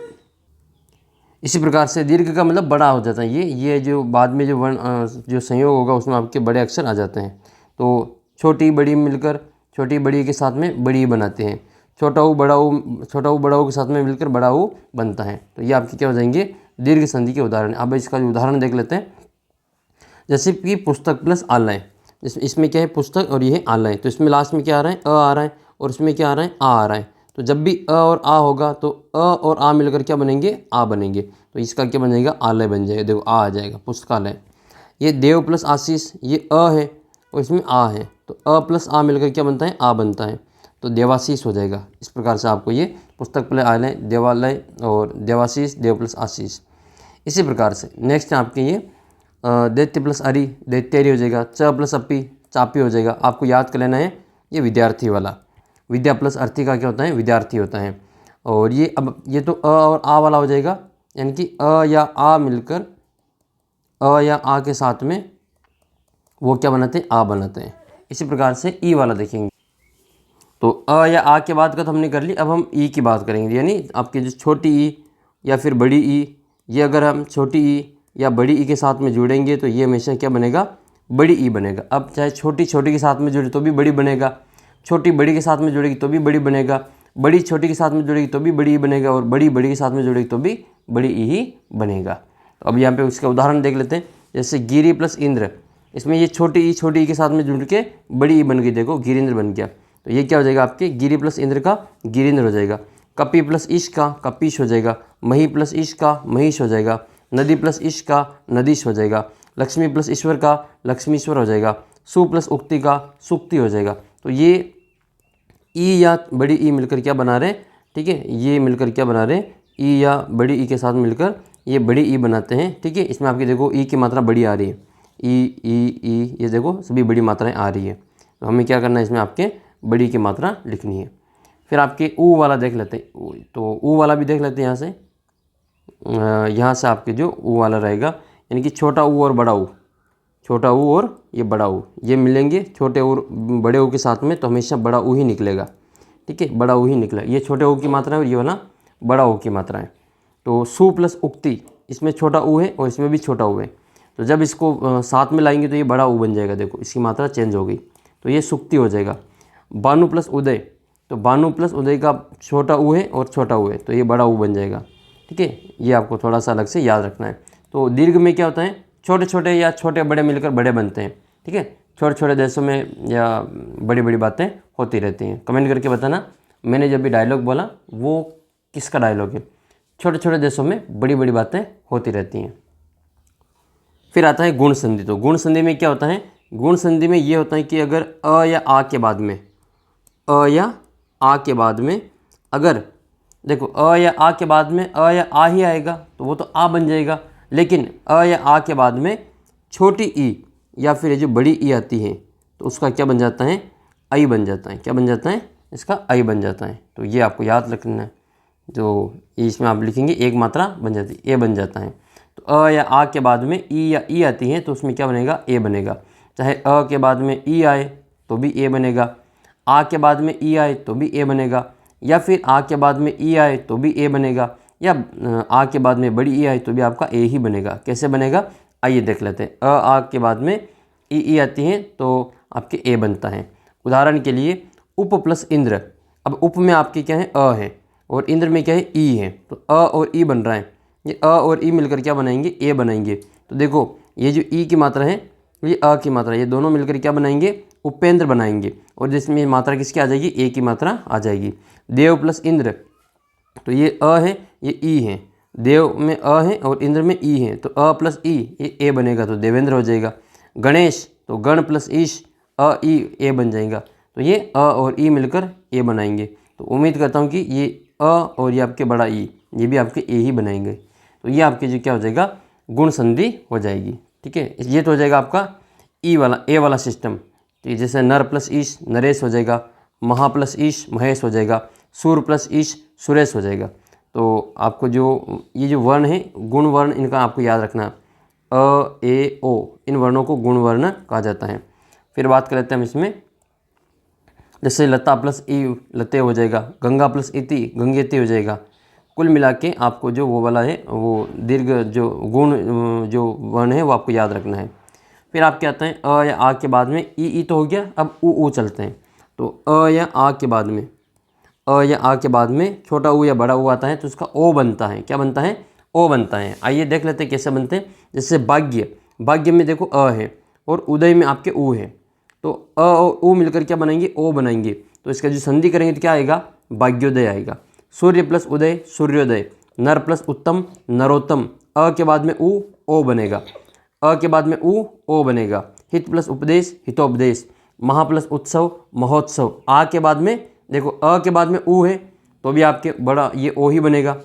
इसी प्रकार से दीर्घ का मतलब बड़ा हो जाता है। ये जो बाद में जो वर्ण जो संयोग होगा उसमें आपके बड़े अक्षर आ जाते हैं। तो छोटी बड़ी मिलकर छोटी बड़ी के साथ में बड़ी बनाते हैं। छोटा ऊ बड़ा ऊ के साथ में मिलकर बड़ा ऊ बनता है। तो ये आपके क्या हो जाएंगे, दीर्घ संधि के उदाहरण। अब इसका जो उदाहरण देख लेते हैं। जैसे कि पुस्तक प्लस आलय, इसमें क्या है पुस्तक और ये है आलय। तो इसमें लास्ट में क्या आ रहा है, अ आ रहा है, और इसमें क्या आ रहा है, आ रहा है। तो जब भी अ और आ होगा तो अ और आ मिलकर क्या बनेंगे, आ बनेंगे। तो इसका क्या बन जाएगा, आलय बन जाएगा। देखो आ जाएगा, पुस्तकालय। ये देव प्लस आशीष, ये अ है और इसमें आ है, तो अ प्लस आ मिलकर क्या बनता है, आ बनता है। तो देवाशीष हो जाएगा। इस प्रकार से आपको ये पुस्तक प्लस आलय, देवालय और देवाशीष, देव प्लस आशीष। इसी प्रकार से नेक्स्ट है आपके ये दैत्य प्लस अरि, दैत्यरी हो जाएगा। च प्लस अपी, चापी हो जाएगा। आपको याद कर लेना है ये विद्यार्थी वाला। विद्या प्लस अर्थी का क्या होता है, विद्यार्थी होता है। और ये अब ये तो अ और आ वाला हो जाएगा, यानी कि अ या आ मिलकर अ या आ के साथ में वो क्या बनाते हैं, आ बनाते हैं। इसी प्रकार से ई वाला देखेंगे। तो अ या आ के बाद का तो हमने कर ली, अब हम ई की बात करेंगे। यानी आपकी जो छोटी ई या फिर बड़ी ई, ये अगर हम छोटी ई या बड़ी ई के साथ में जुड़ेंगे तो ये हमेशा क्या बनेगा, बड़ी ई बनेगा। अब चाहे छोटी छोटी के साथ में जुड़े तो भी बड़ी बनेगा, छोटी बड़ी के साथ में जुड़ेगी तो भी बड़ी बनेगा, बड़ी छोटी के साथ में जुड़ेगी तो भी बड़ी ई बनेगा, और बड़ी बड़ी के साथ में जुड़ेगी तो भी बड़ी ई ही बनेगा। तो अब यहाँ पे उसका उदाहरण देख लेते हैं। जैसे गिरी प्लस इंद्र, इसमें ये छोटी ई के साथ में जुड़ के बड़ी ई बन गई, देखो गिरिंद्र बन गया। तो ये क्या हो जाएगा आपके, गिरी प्लस इंद्र का गिरिंद्र हो जाएगा। कपि प्लस ईश का कपीश हो जाएगा। मही प्लस ईश का महिष हो जाएगा। नदी प्लस ईश का नदीश हो जाएगा। लक्ष्मी प्लस ईश्वर का लक्ष्मीश्वर हो जाएगा। सु प्लस उक्ति का सुक्ति हो जाएगा। तो ये ई या बड़ी ई मिलकर क्या बना रहे हैं, ठीक है, ये मिलकर क्या बना रहे हैं, ई या बड़ी ई के साथ मिलकर ये बड़ी ई बनाते हैं। ठीक है, इसमें आपकी देखो ई की मात्रा बड़ी आ रही है, ई ये देखो सभी बड़ी मात्राएं आ रही है। तो हमें क्या करना है, इसमें आपके बड़ी की मात्रा लिखनी है। फिर आपके ऊ वाला देख लेते हैं। तो ऊ वाला भी देख लेते हैं यहाँ से आपके जो ऊ वाला रहेगा, यानी कि छोटा ऊ और बड़ा ऊ। छोटा ऊ और ये बड़ा ऊ, ये मिलेंगे छोटे और बड़े ऊ के साथ में, तो हमेशा बड़ा ऊ ही निकलेगा। ठीक है, बड़ा ऊ ही निकला। ये छोटे ऊ की मात्रा है और ये वाला बड़ा ऊ की मात्रा है। तो सु प्लस उक्ति, इसमें छोटा ऊ है और इसमें भी छोटा ऊ है, तो जब इसको साथ में लाएंगे तो ये बड़ा ऊ बन जाएगा। देखो इसकी मात्रा चेंज हो गई, तो ये सुक्ति हो जाएगा। बानु प्लस उदय, तो बानु प्लस उदय का छोटा ऊ है और छोटा ऊ है, तो ये बड़ा ऊ बन जाएगा। ठीक है, ये आपको थोड़ा सा अलग से याद रखना है। तो दीर्घ में क्या होता है, छोटे छोटे या छोटे बड़े मिलकर बड़े बनते हैं। ठीक है, छोटे छोटे देशों में या बड़ी बड़ी बातें होती रहती हैं। कमेंट करके बताना मैंने जब भी डायलॉग बोला वो किसका डायलॉग है। छोटे छोटे देशों में बड़ी बड़ी बातें होती रहती हैं। फिर आता है गुण संधि। तो गुण संधि में क्या होता है, गुण संधि में ये होता है कि अगर अ या आ के बाद में, अ या आ के बाद में, अगर देखो अ या आ के बाद में अ या आ ही आएगा तो वो तो आ बन जाएगा, लेकिन अ या आ के बाद में छोटी ई या फिर ये जो बड़ी ई आती है तो उसका क्या बन जाता है, आई बन जाता है। क्या बन जाता है, इसका आई बन जाता है। तो ये आपको याद रखना है। जो इसमें आप लिखेंगे एक मात्रा बन जाती है, ए बन जाता है। तो अ या आ के बाद में ई या ई आती है तो उसमें क्या बनेगा, ए बनेगा। चाहे अ के बाद में ई आए तो भी ए बनेगा, आ के बाद में ई आए तो भी ए बनेगा, या फिर आ के बाद में ई आए तो भी ए बनेगा, या आ के बाद में बड़ी ई आए तो भी आपका ए ही बनेगा। कैसे बनेगा, आइए देख लेते हैं। आ के बाद में ई आती है तो आपके ए बनता है। उदाहरण के लिए उप प्लस इंद्र। अब उप में आपके क्या है, अ है, और इंद्र में क्या है, ई है। तो अ और ई बन रहा है, ये अ और ई मिलकर क्या बनाएंगे, ए बनाएंगे। तो देखो ये जो ई की मात्रा है, ये अ की मात्रा, ये दोनों मिलकर क्या बनाएंगे, उपेंद्र बनाएंगे। और जिसमें मात्रा किसकी आ जाएगी, ए की मात्रा आ जाएगी। देव प्लस इंद्र, तो ये अ है, ये ई है। देव में अ है और इंद्र में ई है, तो अ प्लस ई ये ए बनेगा, तो देवेंद्र हो जाएगा। गणेश, तो गण प्लस ईश, अ ई ए बन जाएगा। तो ये अ और ई मिलकर ए बनाएंगे। तो उम्मीद करता हूँ कि ये अ और ये आपके बड़ा ई, ये भी आपके ए ही बनाएंगे। तो ये आपके जो क्या हो जाएगा, गुण संधि हो जाएगी। ठीक है, ये तो हो जाएगा आपका ई वाला, ए वाला सिस्टम। तो जैसे नर प्लस ईश नरेश हो जाएगा, महा प्लस ईश महेश हो जाएगा, सूर प्लस ईश सुरेश हो जाएगा। तो आपको जो ये जो वर्ण है, गुण वर्ण, इनका आपको याद रखना, अ ए ओ, इन वर्णों को गुण वर्ण कहा जाता है। फिर बात कर लेते हैं हम इसमें, जैसे लता प्लस ई लते हो जाएगा, गंगा प्लस इति गंगेती हो जाएगा। कुल मिला के आपको जो वो वाला है, वो दीर्घ जो गुण जो वर्ण है वो आपको याद रखना है। फिर आप क्या आते हैं, अ या आ के बाद में ई तो हो गया, अब ऊ चलते हैं। तो अ या आ के बाद में, अ या आ के बाद में छोटा ऊ या बड़ा ऊ आता है तो उसका ओ बनता है। क्या बनता है, ओ बनता है। आइए देख लेते हैं कैसे बनते हैं। जैसे भाग्य, भाग्य में देखो अ है और उदय में आपके ऊ है, तो अ और ऊ मिलकर क्या बनाएंगे, ओ बनाएंगे। तो इसका जो संधि करेंगे तो क्या आएगा, भाग्योदय आएगा। सूर्य प्लस उदय सूर्योदय, नर प्लस उत्तम नरोत्तम, अ के बाद में ऊ ओ बनेगा, अ के बाद में ऊ ओ बनेगा। हित प्लस उपदेश हितोपदेश, महा प्लस उत्सव महोत्सव, आ के बाद में देखो अ के बाद में ऊ है तो भी आपके बड़ा ये ओ ही बनेगा,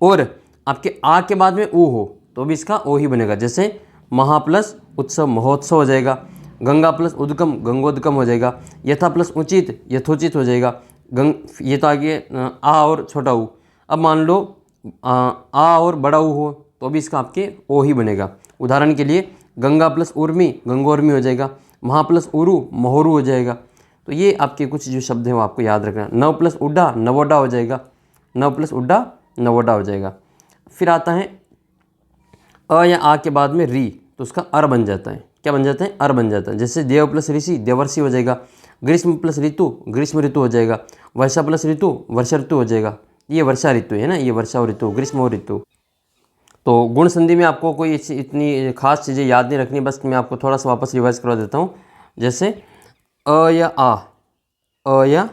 और आपके आ के बाद में ऊ हो तो भी इसका ओ ही बनेगा। जैसे महा प्लस उत्सव महोत्सव हो जाएगा, गंगा प्लस उद्गम गंगोद्गम हो जाएगा, यथा प्लस उचित यथोचित हो जाएगा। ये तो आगे आ और छोटा ऊ। अब मान लो आ और बड़ा ऊ हो तो भी इसका आपके ओ ही बनेगा। उदाहरण के लिए गंगा प्लस उर्मी गंगोर्मी हो जाएगा, महा प्लस उरु महोरु हो जाएगा। तो ये आपके कुछ जो शब्द हैं वो आपको याद रखना। नव प्लस उड्डा नवोडा हो जाएगा, नव प्लस उड्डा नवोडा हो जाएगा। फिर आता है अ या आ के बाद में री, तो उसका अर बन जाता है। क्या बन जाता है, अर बन जाता है। जैसे देव प्लस ऋषि देवर्षि हो जाएगा, ग्रीष्म प्लस ऋतु ग्रीष्म ऋतु हो जाएगा, वर्षा प्लस ऋतु वर्षा ऋतु हो जाएगा। ये वर्षा ऋतु है ना, ये वर्षा और ऋतु ग्रीष्म और ऋतु। तो गुण संधि में आपको कोई इतनी खास चीज़ें याद नहीं रखनी, बस मैं आपको थोड़ा सा वापस रिवाइज करवा देता हूँ। जैसे अ या आ, अ या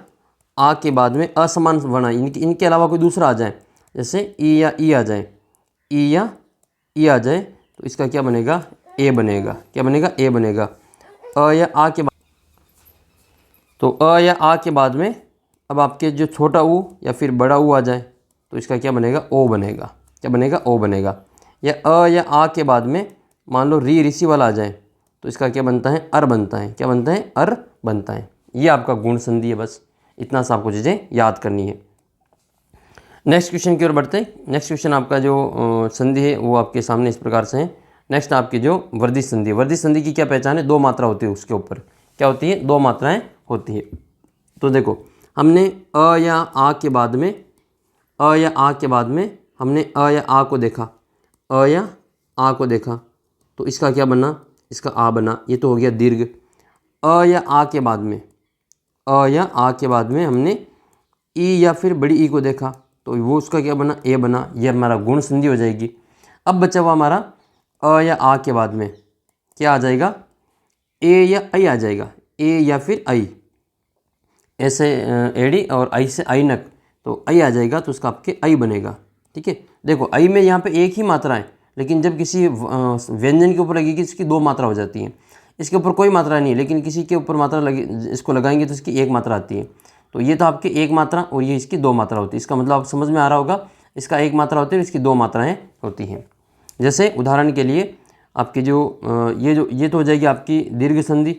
आ के बाद में असमान वर्ण इनके अलावा कोई दूसरा आ जाए, जैसे ई या ई आ जाए, ई या ई आ जाए तो इसका क्या बनेगा, ए बनेगा। क्या बनेगा, ए बनेगा। अ या आ के बाद, तो अ या आ के बाद में अब आपके जो छोटा ऊ या फिर बड़ा ऊ आ जाए तो इसका क्या बनेगा, ओ बनेगा। क्या बनेगा, ओ बनेगा। या अ या आ के बाद में मान लो री ऋषि वाला आ जाए तो इसका क्या बनता है, अर बनता है। क्या बनता है, अर बनता है। ये आपका गुण संधि है। बस इतना सा आपको चीज़ें याद करनी है। नेक्स्ट क्वेश्चन की ओर बढ़ते हैं। नेक्स्ट क्वेश्चन आपका जो संधि है वो आपके सामने इस प्रकार से है। नेक्स्ट आपकी जो वर्दी संधि, वर्दी संधि की क्या पहचान है? 2 मात्रा होती है उसके ऊपर, क्या होती है? 2 मात्राएं होती है। तो देखो हमने अ या आ के बाद में, अ या आ के बाद में हमने अ या आ को देखा, अ या आ को देखा, तो इसका क्या बना? इसका आ बना। ये तो हो गया दीर्घ। अ या आ के बाद में, अ या आ के बाद में हमने ई या फिर बड़ी ई को देखा, तो वो उसका क्या बना? ए बना। ये हमारा गुण संधि हो जाएगी। अब बचा हुआ हमारा अ या आ के बाद में क्या आ जाएगा? ए या आई आ जाएगा, ए या फिर आई, ऐसे एड़ी और आई से आई नक, तो आई आ जाएगा, तो उसका आपके आई बनेगा। ठीक है, देखो आई में यहाँ पे एक ही मात्रा है, लेकिन जब किसी व्यंजन के ऊपर लगेगी इसकी 2 मात्रा हो जाती है। इसके ऊपर कोई मात्रा नहीं है, लेकिन किसी के ऊपर मात्रा लगे, इसको लगाएंगे तो इसकी 1 मात्रा आती है। तो ये तो आपकी 1 मात्रा और ये इसकी 2 मात्रा होती है। इसका मतलब आप समझ में आ रहा होगा, इसका 1 मात्रा होती है और इसकी 2 मात्राएँ होती हैं। जैसे उदाहरण के लिए आपकी जो ये तो हो जाएगी आपकी दीर्घ संधि,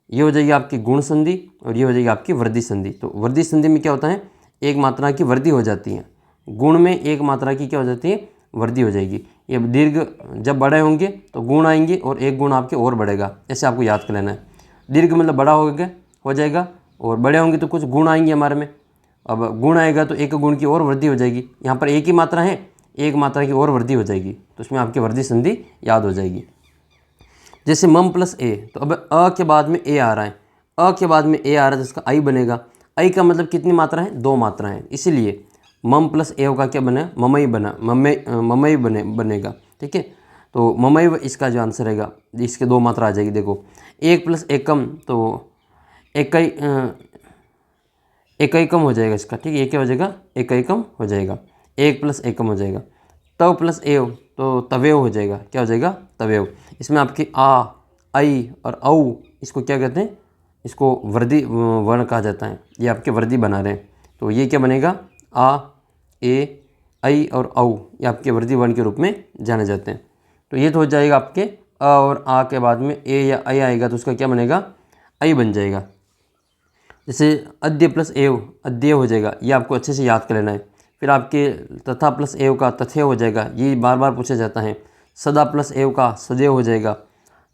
ये हो जाएगी आपकी गुण संधि और ये हो जाएगी आपकी वृद्धि संधि। तो वृद्धि संधि में क्या होता है? 1 मात्रा की वृद्धि हो जाती है। गुण में 1 मात्रा की क्या हो जाती है? वृद्धि हो जाएगी। ये दीर्घ जब बड़े होंगे तो गुण आएंगे और 1 गुण आपके और बढ़ेगा, ऐसे आपको याद कर लेना है। दीर्घ मतलब बड़ा हो जाएगा और बड़े होंगे तो कुछ गुण आएंगे हमारे में। अब गुण आएगा तो 1 गुण की और वृद्धि हो जाएगी। यहाँ पर 1 ही मात्रा है, 1 मात्रा की और वृद्धि हो जाएगी, तो उसमें आपकी वृद्धि संधि याद हो जाएगी। जैसे मम प्लस ए, तो अब अ के बाद में ए आ रहा है, अ के बाद में ए आ रहा है तो इसका आई बनेगा। आई का मतलब कितनी मात्रा है? 2 मात्रा है, इसीलिए मम प्लस ए का क्या बना? ममई बना, ममई बनेगा। ठीक है, तो ममई इसका जो आंसर रहेगा, इसके 2 मात्रा आ जाएगी। देखो 1 प्लस एकम, तो एकम हो जाएगा इसका। ठीक है, ये क्या हो जाएगा? एकम हो जाएगा, 1 प्लस एकम हो जाएगा। तव प्लस एव, तो तवेव हो जाएगा। क्या हो जाएगा? तवेव। इसमें आपकी आ, आई और औ, इसको क्या कहते हैं? इसको वृद्धि वर्ण कहा जाता है। ये आपके वृद्धि बना रहे हैं, तो ये क्या बनेगा? आ, ए, आई और औ, ये आपके वृद्धि वर्ण के रूप में जाने जाते हैं। तो ये तो हो जाएगा आपके अ और आ के बाद में ए या आई आएगा, तो उसका क्या बनेगा? आई बन जाएगा। जैसे अद्य प्लस एव, अद्य हो जाएगा, ये आपको अच्छे से याद कर लेना है। फिर आपके तथा प्लस एव का तथ्य हो जाएगा, ये बार बार पूछा जाता है। सदा प्लस एव का सदैव हो जाएगा।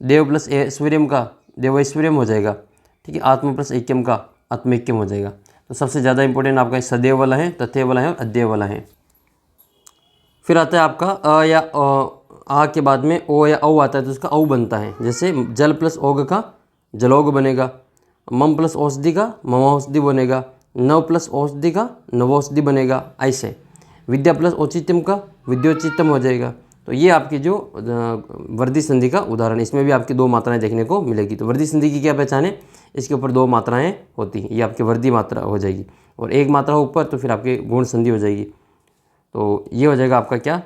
देव प्लस ऐश्वर्यम का देवैश्वर्यम हो जाएगा। ठीक है, आत्म प्लस ऐक्यम का आत्मैक्यम हो जाएगा। तो सबसे ज़्यादा इंपॉर्टेंट आपका सदैव वाला है, तथ्य वाला है और अद्य वाला है। फिर आता है आपका अ या आ के बाद में ओ या औ आता है, तो उसका औ बनता है। जैसे जल प्लस ओग का जलोग बनेगा। मम प्लस औषधि का ममौषधि बनेगा। नव प्लस औषधि का नवौषधि बनेगा। ऐसे विद्या प्लस औचित्यम का विद्योचित्यम हो जाएगा। तो ये आपकी जो वृद्धि संधि का उदाहरण है, इसमें भी आपकी 2 मात्राएं देखने को मिलेगी। तो वृद्धि संधि की क्या पहचान है? इसके ऊपर 2 मात्राएं होती हैं, ये आपकी वृद्धि मात्रा हो जाएगी, और 1 मात्रा ऊपर तो फिर आपके गुण संधि हो जाएगी। तो ये हो जाएगा आपका क्या?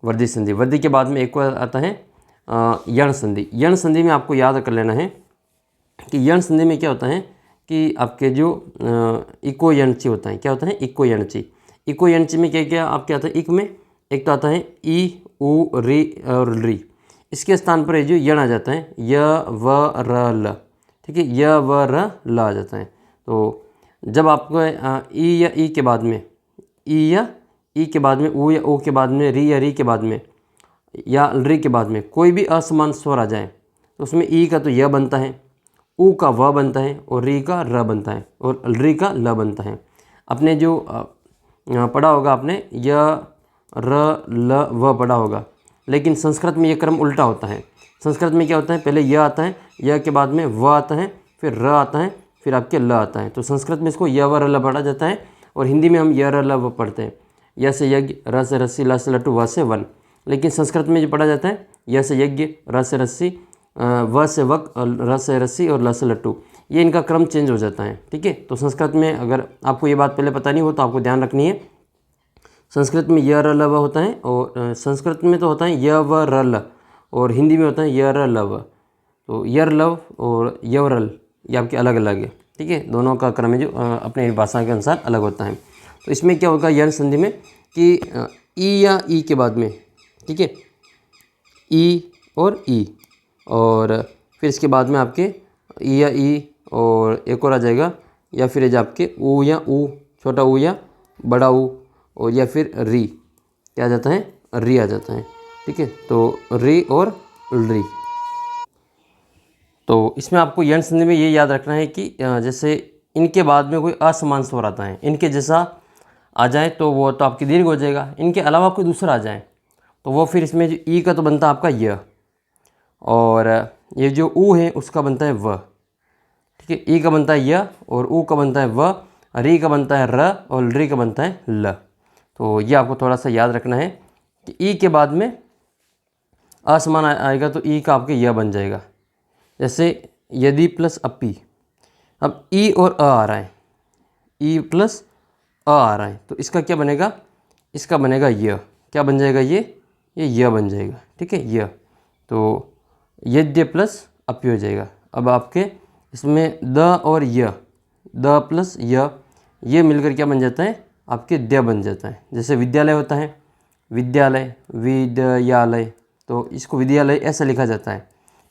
वृद्धि संधि। वृद्धि के बाद में एक को आता है यण संधि। यण संधि में आपको याद कर लेना है कि यण संधि में क्या होता है कि आपके जो इको यणची होता है, क्या होता है? इको यणची। इको यणची में क्या क्या आपके आता है? इक में एक तो आता है ई, उ, री और री। इसके स्थान पर जो यण आ जाता है य, व, र, ल। ठीक है, य, व, र, ल आ जाता है। तो जब आपको ई या ई के बाद में, ई या ई के बाद में, उ या ओ के बाद में, री या री के बाद में, या री के बाद में कोई भी असमान स्वर आ जाए, तो उसमें ई का तो य बनता है, उ का व बनता है और री का र बनता है और री का ल बनता है। अपने जो पढ़ा होगा आपने य, र, ल, व पढ़ा होगा, लेकिन संस्कृत में ये क्रम उल्टा होता है। संस्कृत में क्या होता है? पहले य आता है, य के बाद में व आता है, फिर र आता है, फिर आपके ल आता है। तो संस्कृत में इसको य, व, र, ल पढ़ा जाता है, और हिंदी में हम य, र, ल, व पढ़ते हैं। य से यज्ञ, र से रस्सी, ल से लट्टू, व से वन। लेकिन संस्कृत में जो पढ़ा जाता है य से यज्ञ, र से रस्सी, व से वक, र से रस्सी और ल से लट्टू। ये इनका क्रम चेंज हो जाता है। ठीक है, तो संस्कृत में अगर आपको ये बात पहले पता नहीं हो तो आपको ध्यान रखनी है। संस्कृत में य, र, ल, व होता है, और संस्कृत में तो होता है य, व, र, ल, और हिंदी में होता है य, र, ल, व। तो यर, लव और यवरल ये आपके अलग अलग है। ठीक है, दोनों का क्रम है जो अपने भाषा के अनुसार अलग होता है। तो इसमें क्या होगा यण संधि में कि ई या ई के बाद में, ठीक है, ई और ई, और फिर इसके बाद में आपके ई या ई और एक और आ जाएगा, या फिर जो आपके ऊ या ऊ, छोटा ऊ या बड़ा ऊ, और या फिर री क्या आ जाता है? री आ जाता है। ठीक है, तो री और री। तो इसमें आपको यण संधि में ये याद रखना है कि जैसे इनके बाद में कोई असमान स्वर आता है, इनके जैसा आ जाए तो वो तो आपकी दीर्घ हो जाएगा, इनके अलावा कोई दूसरा आ जाए तो वो फिर इसमें जो ई का तो बनता है आपका य, और ये जो ऊ है उसका बनता है व। ठीक है, ई का बनता है य और ऊ का बनता है व, री का बनता है र और री का बनता है ल। तो ये आपको थोड़ा सा याद रखना है कि ई के बाद में असमान आएगा तो ई का आपके य बन जाएगा। जैसे यदि प्लस अपी, अब ई और अ आ रहा है, ई प्लस अ आ रहा है तो इसका क्या बनेगा, इसका बनेगा य। क्या बन जाएगा ये य बन जाएगा। ठीक है, य। तो यद्य प्लस अपी हो जाएगा। अब आपके इसमें द और य, द प्लस य, ये मिलकर क्या बन जाता है आपके द्य बन जाता है। जैसे विद्यालय होता है, विद्यालय, विद्यालय, तो इसको विद्यालय ऐसा लिखा जाता है।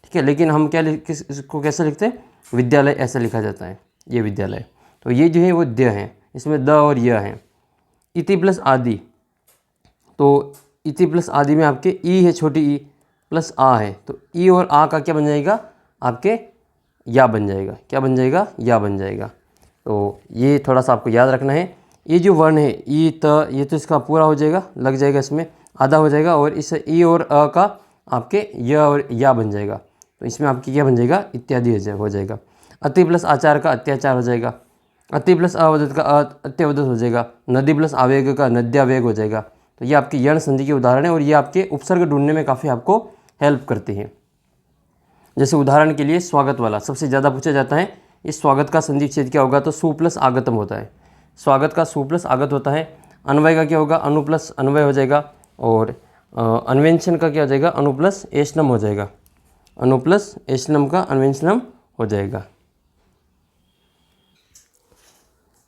ठीक है, लेकिन हम क्या इसको कैसे लिखते हैं, विद्यालय ऐसा लिखा जाता है, ये विद्यालय। तो ये जो है वो द्य है, इसमें द और य है। इति प्लस आदि, तो इति प्लस आदि में आपके ई है, छोटी ई प्लस आ है, तो ई और आ का क्या बन जाएगा आपके या बन जाएगा। क्या बन जाएगा, या बन जाएगा। तो ये थोड़ा सा आपको याद रखना है। ये जो वर्ण है ई त, ये तो इसका पूरा हो जाएगा, लग जाएगा, इसमें आधा हो जाएगा, और इस ई और अ का आपके य और या बन जाएगा। तो इसमें आपकी क्या बन जाएगा, इत्यादि हो जाएगा। अति प्लस आचार का अत्याचार हो जाएगा। अति प्लस अवदत का अत्यवदत हो जाएगा। नदी प्लस आवेग का नद्यावेग हो जाएगा। तो ये आपकी यण संधि के उदाहरण है और ये आपके उपसर्ग ढूंढने में काफ़ी आपको हेल्प करती है। जैसे उदाहरण के लिए स्वागत वाला सबसे ज़्यादा पूछा जाता है। इस स्वागत का संधि छेद क्या होगा, तो सु प्लस आगतम होता है। स्वागत का सु प्लस आगत होता है। अन्वय का क्या होगा, अनु प्लस अन्वय हो जाएगा। और अन्वेंशन का क्या हो जाएगा, अनु प्लस एष्णम हो जाएगा। अनु प्लस एष्णम का अन्वेंशनम हो जाएगा।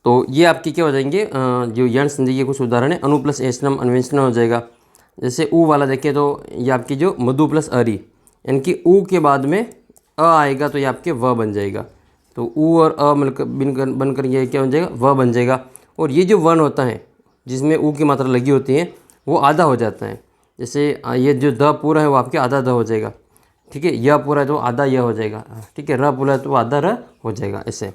तो ये आपके क्या हो जाएंगे, जो यण संधि के कुछ उदाहरण है। अनु प्लस एष्णम अन्वेंशनम हो जाएगा। जैसे ऊ वाला देखिए तो ये आपकी जो मधु प्लस अरी, यानी कि ऊ के बाद में अ आएगा तो ये आपके व बन जाएगा। तो ऊ और अ मिलकर बनकर ये क्या बन जाएगा, व बन जाएगा। और ये जो वर्ण होता है जिसमें ऊ की मात्रा लगी होती है वो आधा हो जाता है। जैसे ये जो द पूरा है वो आपके आधा द हो जाएगा। ठीक है, यह पूरा है तो आधा यह हो जाएगा। ठीक है, र पूरा है तो आधा र हो जाएगा ऐसे।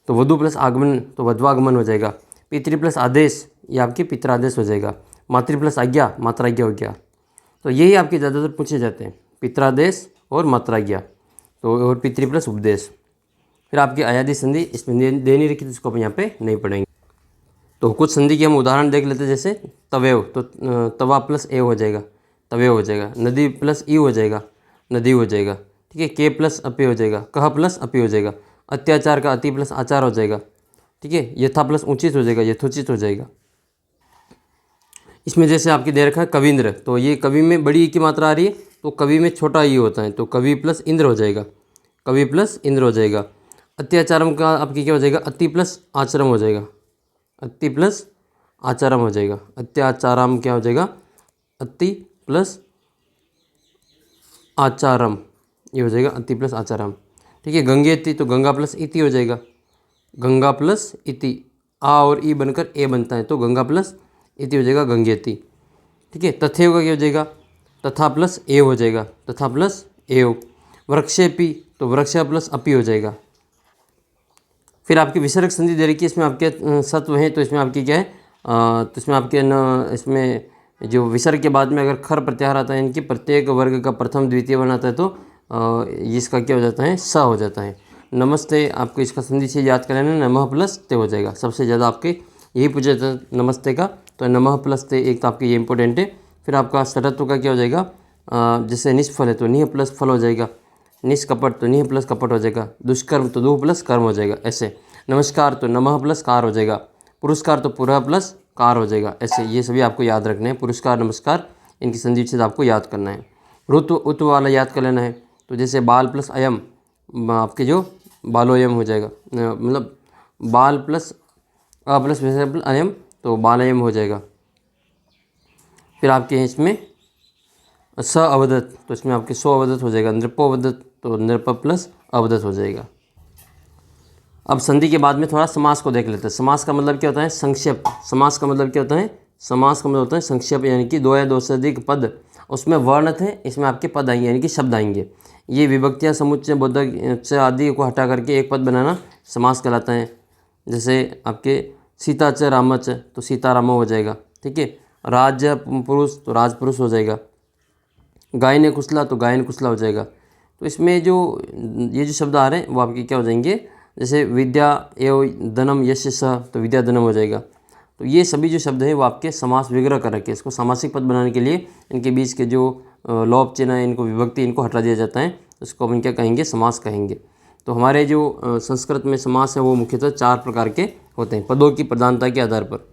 तो वधु प्लस आगमन तो वध्वागमन हो जाएगा। पितृ प्लस आदेश ये आपके पित्रादेश हो जाएगा। मातृ प्लस आज्ञा मात्राज्ञा हो गया। तो यही आपके ज़्यादातर पूछे जाते हैं, पित्रादेश और मात्राज्ञा। तो और पितृ प्लस उपदेश। फिर आपकी अयादि संधि इसमें दे नहीं रखी तो इसको हम यहाँ पे नहीं पढ़ेंगे। तो कुछ संधि के हम उदाहरण देख लेते हैं। जैसे तवेव, तो तवा प्लस ए हो जाएगा, तवेव हो जाएगा। नदी प्लस ई हो जाएगा, नदी हो जाएगा। ठीक है, के प्लस अपे हो जाएगा, कह प्लस अपे हो जाएगा। अत्याचार का अति प्लस आचार हो जाएगा। ठीक है, यथा प्लस उचित हो जाएगा, यथोचित हो जाएगा। इसमें जैसे आपकी दे रखा है कविंद्र, तो ये कवि में बड़ी ई की मात्रा आ रही है तो कवि में छोटा ई होता है, तो कवि प्लस इंद्र हो जाएगा, कवि प्लस इंद्र हो जाएगा। अत्याचारम का आपकी क्या हो जाएगा, अति प्लस आचरम हो जाएगा, अति प्लस आचारम हो जाएगा। अत्याचारम क्या हो जाएगा, अति प्लस आचारम, ये हो जाएगा अति प्लस आचारम। ठीक है, गंगेति तो गंगा प्लस इति हो जाएगा, गंगा प्लस इति, आ और ई बनकर ए बनता है तो गंगा प्लस इति हो जाएगा गंगेति। ठीक है, तथैव का क्या हो जाएगा, तथा प्लस एव हो जाएगा, तथा प्लस एव। वृक्षेपि तो वृक्ष प्लस अपि हो जाएगा। फिर आपकी विसर्ग संधि दे रखी है, इसमें आपके सत्व हैं तो इसमें आपकी क्या है, तो इसमें आपके न इसमें जो विसर्ग के बाद में अगर खर प्रत्याहार आता है, इनकी प्रत्येक वर्ग का प्रथम द्वितीय बन आता है तो इसका क्या हो जाता है, स हो जाता है। नमस्ते आपको इसका संधि से याद कर लेना, नमः प्लस ते हो जाएगा। सबसे ज़्यादा आपके यही पूछा जाता है नमस्ते का, तो नमः प्लस ते एक तो आपके ये इंपॉर्टेंट है। फिर आपका षटत्व का क्या हो जाएगा, जैसे निष्फल है तो निह प्लस फल हो जाएगा, निष्कपट तो निह प्लस कपट हो जाएगा, दुष्कर्म तो दुह प्लस कर्म हो जाएगा ऐसे। नमस्कार तो नमः प्लस कार हो जाएगा, पुरस्कार तो पुरः प्लस कार हो जाएगा ऐसे। ये सभी आपको याद रखने हैं, पुरस्कार नमस्कार इनकी संधि विच्छेद आपको याद करना है। ऋतु उत वाला याद कर लेना है, तो जैसे बाल प्लस अयम आपके जो बालोयम हो जाएगा, मतलब बाल प्लस अ प्लस प्लस अयम तो बालयम हो जाएगा। फिर आपके इसमें स अवदत तो इसमें आपके सो अवदत हो जाएगा, नृपोवदत तो नृप प्लस अवदत हो जाएगा। अब संधि के बाद में थोड़ा समास को देख लेते हैं। समास का मतलब क्या होता है, संक्षेप। समास का मतलब क्या होता है, समास का मतलब होता है संक्षेप, यानी कि दो या दो से अधिक पद उसमें वर्ण थे, इसमें आपके पद आएंगे यानी कि शब्द आएंगे। ये विभक्तियाँ, समुच्चय, बोधक च आदि को हटा करके एक पद बनाना समास कहलाता है। जैसे आपके सीता च राम च तो सीता राम हो जाएगा, ठीक है। राज पुरुष तो राज पुरुष हो जाएगा। गायन कुशला तो गायन कुशला हो जाएगा। तो इसमें जो ये जो शब्द आ रहे हैं वो आपके क्या हो जाएंगे, जैसे विद्या एवं धनम यश स तो विद्या धनम हो जाएगा। तो ये सभी जो शब्द हैं वो आपके समास विग्रह कर रखे हैं। इसको सामासिक पद बनाने के लिए इनके बीच के जो लोप चिन्ह है, इनको विभक्ति, इनको हटा दिया जाता है। इसको अपन क्या कहेंगे, समास कहेंगे। तो हमारे जो संस्कृत में समास है वो मुख्यतः 4 प्रकार के होते हैं पदों की प्रधानता के आधार पर।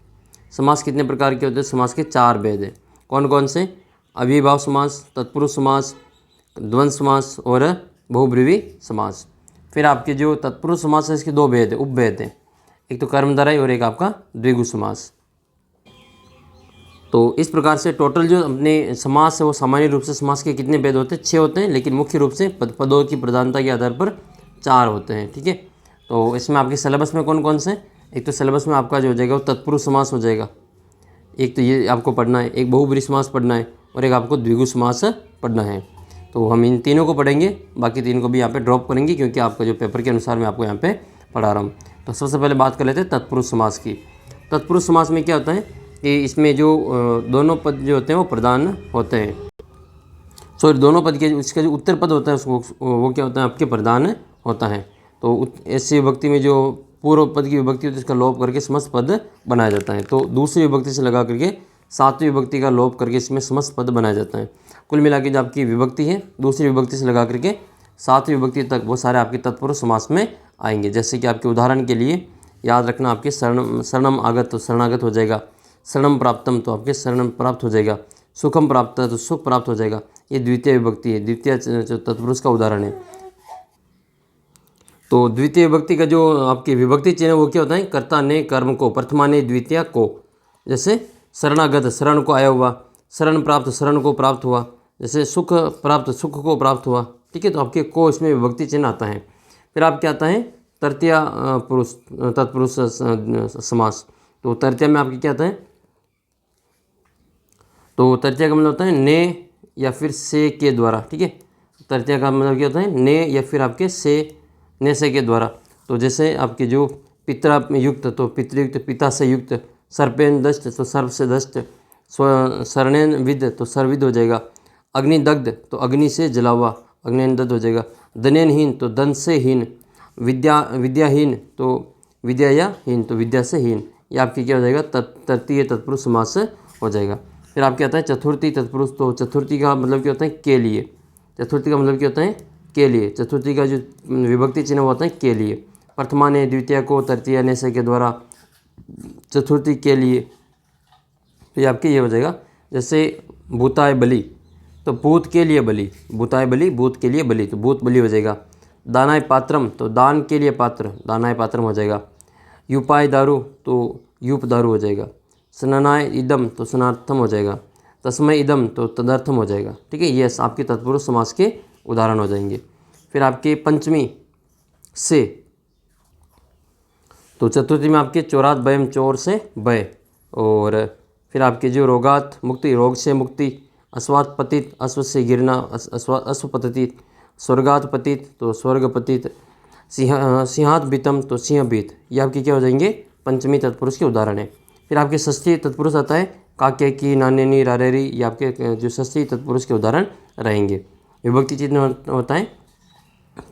समास कितने प्रकार के होते हैं? समास के 4 भेद हैं। कौन कौन से? अविभाव समास, तत्पुरुष समास, द्वंद्व समास और बहुब्रीहि समास। फिर आपके जो तत्पुरुष समास है इसके 2 भेद है, उपभेद हैं। एक तो कर्मधारय और एक आपका द्विगु समास। तो इस प्रकार से टोटल जो अपने समास है वो सामान्य रूप से समास के कितने भेद होते हैं? 6 होते हैं, लेकिन मुख्य रूप से पदों की प्रधानता के आधार पर 4 होते हैं, ठीक है। तो इसमें आपके सिलेबस में कौन कौन से? एक तो सिलेबस में आपका जो हो जाएगा वो तत्पुरुष समास हो जाएगा, एक तो ये आपको पढ़ना है, एक बहुब्रीहि समास पढ़ना है और एक आपको द्विगु समास पढ़ना है। तो हम इन तीनों को पढ़ेंगे, बाकी 3 को भी यहाँ पे ड्रॉप करेंगे क्योंकि आपका जो पेपर के अनुसार मैं आपको यहाँ पे पढ़ा रहा हूँ। तो सबसे पहले बात कर लेते हैं तत्पुरुष समास की। तत्पुरुष समास में क्या होता है कि इसमें जो दोनों पद जो होते हैं वो प्रधान होते हैं। सॉरी, दोनों पद के इसका जो उत्तर पद होता है उसको वो क्या होता है, आपके प्रधान होता है। तो ऐसी विभक्ति में जो पूर्व पद की विभक्ति होती है इसका लोप करके समस्त पद बनाया जाता है। तो दूसरी विभक्ति से लगा करके सातवीं विभक्ति का लोप करके इसमें समस्त पद बनाया जाता है। कुल मिला के जो आपकी विभक्ति है दूसरी विभक्ति से लगा करके सातवीं विभक्ति तक वो सारे आपके तत्पुरुष समास में आएंगे। जैसे कि आपके उदाहरण के लिए याद रखना, आपके शरणम आगत तो शरणागत हो जाएगा, शरणम प्राप्तम तो आपके शरण प्राप्त हो जाएगा, सुखम प्राप्त तो सुख प्राप्त हो जाएगा। ये द्वितीय विभक्ति है, द्वितीय तत्पुरुष का उदाहरण है। तो द्वितीय विभक्ति का जो आपकी विभक्ति चिन्ह वो क्या होता है? कर्ता ने कर्म को, प्रथमा ने द्वितीय को। जैसे शरणागत शरण को आया हुआ, शरण प्राप्त शरण को प्राप्त हुआ, जैसे सुख प्राप्त सुख को प्राप्त हुआ, ठीक है। तो आपके को इसमें विभक्ति चिन्ह आता है। फिर आप क्या आता है? तृतीय पुरुष तत्पुरुष समास। तो तृतीय में आपके क्या आता है? तो तृतीय का मतलब होता है ने या फिर से के द्वारा, ठीक है। तृतीय का मतलब क्या होता है? ने या फिर आपके से, ने से के द्वारा। तो जैसे आपके जो पिता युक्त तो पितृयुक्त, पिता से युक्त, सर्पेन दष्ट तो सर्प से दष्ट, शरणेन विद तो सर्विद हो जाएगा, अग्निदग्ध तो अग्नि से जला हुआ, अग्निन दग्ध हो जाएगा, धनेनहीन तो धन से हीन, विद्याहीन तो विद्या या हीन तो विद्या से हीन। ये आपकी क्या हो जाएगा? तृतीय तत्पुरुष समास हो जाएगा। फिर आपके आता है चतुर्थी तत्पुरुष। तो चतुर्थी का मतलब क्या होता है? के लिए। चतुर्थी का मतलब क्या होता है? के लिए। चतुर्थी का जो विभक्ति चिन्ह होता है के लिए। प्रथमा ने द्वितीय को, तृतीय ने से के द्वारा, चतुर्थी के लिए। तो ये आपके ये हो जाएगा। जैसे भूताय बलि तो भूत के लिए बलि, भूताय बलि भूत के लिए बलि तो भूत बलि हो जाएगा। दानाय पात्रम तो दान के लिए पात्र, दानाय पात्रम हो जाएगा। युपाय दारू तो युप दारू हो जाएगा। स्नानाय इदम तो स्नार्थम हो जाएगा। तस्मय इदम तो तदर्थम हो जाएगा, ठीक है। ये आपके तत्पुरुष समास के उदाहरण हो जाएंगे। फिर आपके पंचमी से, तो चतुर्थी में आपके चोरात भयम चोर से भय, और फिर आपके जो रोगात मुक्ति रोग से मुक्ति, अश्वात पतित अश्व से गिरना, अश्व पतित, स्वर्गात पतित तो स्वर्ग पतित, सिंहात बीतम तो सिंह बीत। ये आपके क्या हो जाएंगे? पंचमी तत्पुरुष के उदाहरण है। फिर आपके षष्ठी तत्पुरुष आता है काके की, नानेनी, रारेरी। ये आपके जो षष्ठी तत्पुरुष के उदाहरण रहेंगे। विभक्ति चिन्ह होता है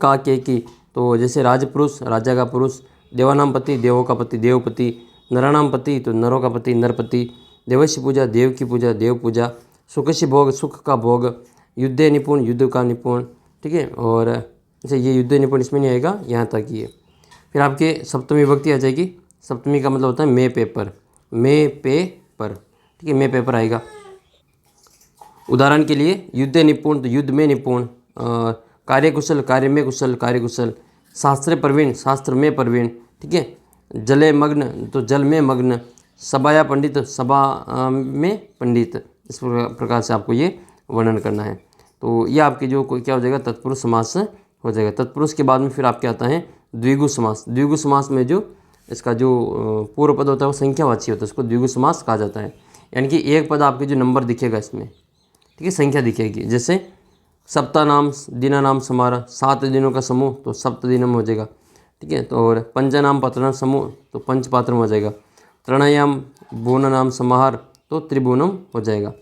काके की। तो जैसे राजपुरुष राजा का पुरुष, देवानाम पति देवों का पति देवपति, नराणाम पति तो नरों का पति नरपति, देवस्य पूजा देव की पूजा देव पूजा, सुखस्य भोग सुख का भोग, युद्धे निपुण युद्ध का निपुण, ठीक है। और जैसे ये युद्ध निपुण इसमें नहीं आएगा, यहाँ तक ही है। फिर आपके सप्तमी विभक्ति आ जाएगी। सप्तमी का मतलब होता है मे पेपर, मे पेपर, ठीक है। मे पेपर आएगा। उदाहरण के लिए युद्ध निपुण तो युद्ध में निपुण, कार्यकुशल कार्य में कुशल कार्यकुशल, शास्त्र प्रवीण शास्त्र में प्रवीण, ठीक है। जले मग्न तो जल में मग्न, सभाया पंडित सभा में पंडित। इस प्रकार से आपको ये वर्णन करना है। तो ये आपके जो क्या हो जाएगा? तत्पुरुष समास हो जाएगा। तत्पुरुष के बाद में फिर आपके आता है द्विगु समास। द्विगु समास में जो इसका जो पूर्व पद होता है वो संख्यावाची होता है, उसको द्विगु समास कहा जाता है। यानी कि एक पद आपके जो नंबर दिखेगा इसमें, ठीक है, संख्या दिखेगी। जैसे सप्तानाम दिनानाम समारा, 7 दिनों का समूह तो सप्तदिनम हो जाएगा। ठीक है, तो और पंचनाम पत्रनाम समूह तो पंचपात्रम हो जाएगा। त्रणायाम भुवनानाम समाहार तो त्रिभुवनम हो जाएगा।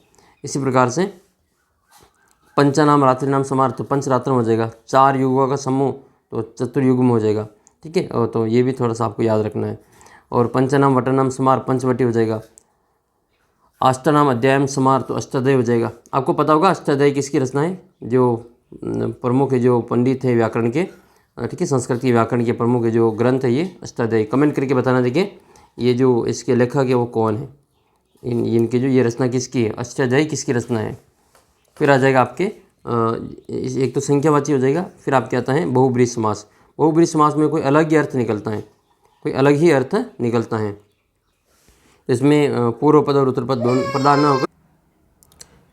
इसी प्रकार से पंचनाम रात्रि नाम समाहार तो पंचरात्रम हो जाएगा। 4 युगों का समूह तो चतुर्युग्म हो जाएगा। ठीक है, और तो ये भी थोड़ा सा आपको याद रखना है। और पंचनाम वटनाम समाहार पंचवटी हो जाएगा। अष्टनाम अध्यायम समाहार तो अष्टाध्यायी हो जाएगा। आपको पता होगा अष्टाध्यायी किसकी रचना है, जो प्रमुख जो पंडित है व्याकरण के, ठीक है, संस्कृत के व्याकरण के प्रमुख जो ग्रंथ है ये अष्टाध्यायी। कमेंट करके बताना देखिए ये जो इसके लेखक है वो कौन है, इनकी जो ये रचना किसकी है, अष्टाध्यायी किसकी रचना है। फिर आ जाएगा आपके एक तो संख्यावाची हो जाएगा। फिर आपके आता है बहुब्रीहि समास। बहुब्रीहि समास में कोई अलग ही अर्थ निकलता है, कोई अलग ही अर्थ निकलता है। इसमें पूर्व पद और उत्तर पद दोनों प्रधान न होकर,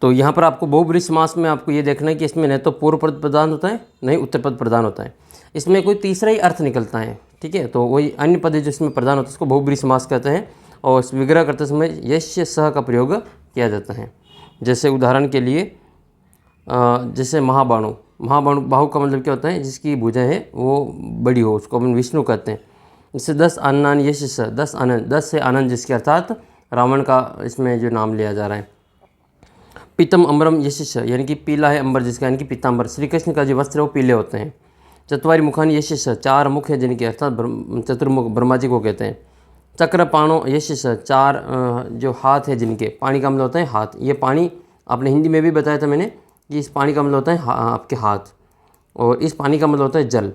तो यहाँ पर आपको बहुब्रीहि समास में आपको ये देखना है कि इसमें न तो पूर्व पद प्रधान होता है नहीं उत्तर पद प्रधान होता है, इसमें कोई तीसरा ही अर्थ निकलता है। ठीक है, तो वही अन्य पद जिसमें प्रधान होता है उसको बहुब्रीहि समास कहते हैं। और विग्रह करते समय यस्य सह का प्रयोग किया जाता है। जैसे उदाहरण के लिए जैसे महाबाणु, बाहु का मतलब क्या होता है, जिसकी भुजा है वो बड़ी हो, उसको अपन विष्णु कहते हैं। इससे 10 आनंद यश स 10 आनंद, 10 से आनंद जिसके अर्थात रावण का इसमें जो नाम लिया जा रहा है। पीतम अम्बरम यश यानी कि पीला है अंबर जिसका, यानी कि पीताम्बर। श्री कृष्ण का जो वस्त्र है वो पीले होते हैं। चतवारी मुखान यश 4 मुख है जिनके अर्थात चतुर्मुख ब्रह्मा जी को कहते हैं। चक्र पाणो यश 4 जो हाथ है जिनके, पानी का मतलब होता है हाथ। ये पानी आपने हिंदी में भी बताया था मैंने कि इस पानी का मतलब होता है आपके हाथ, और इस पानी का मतलब होता है जल।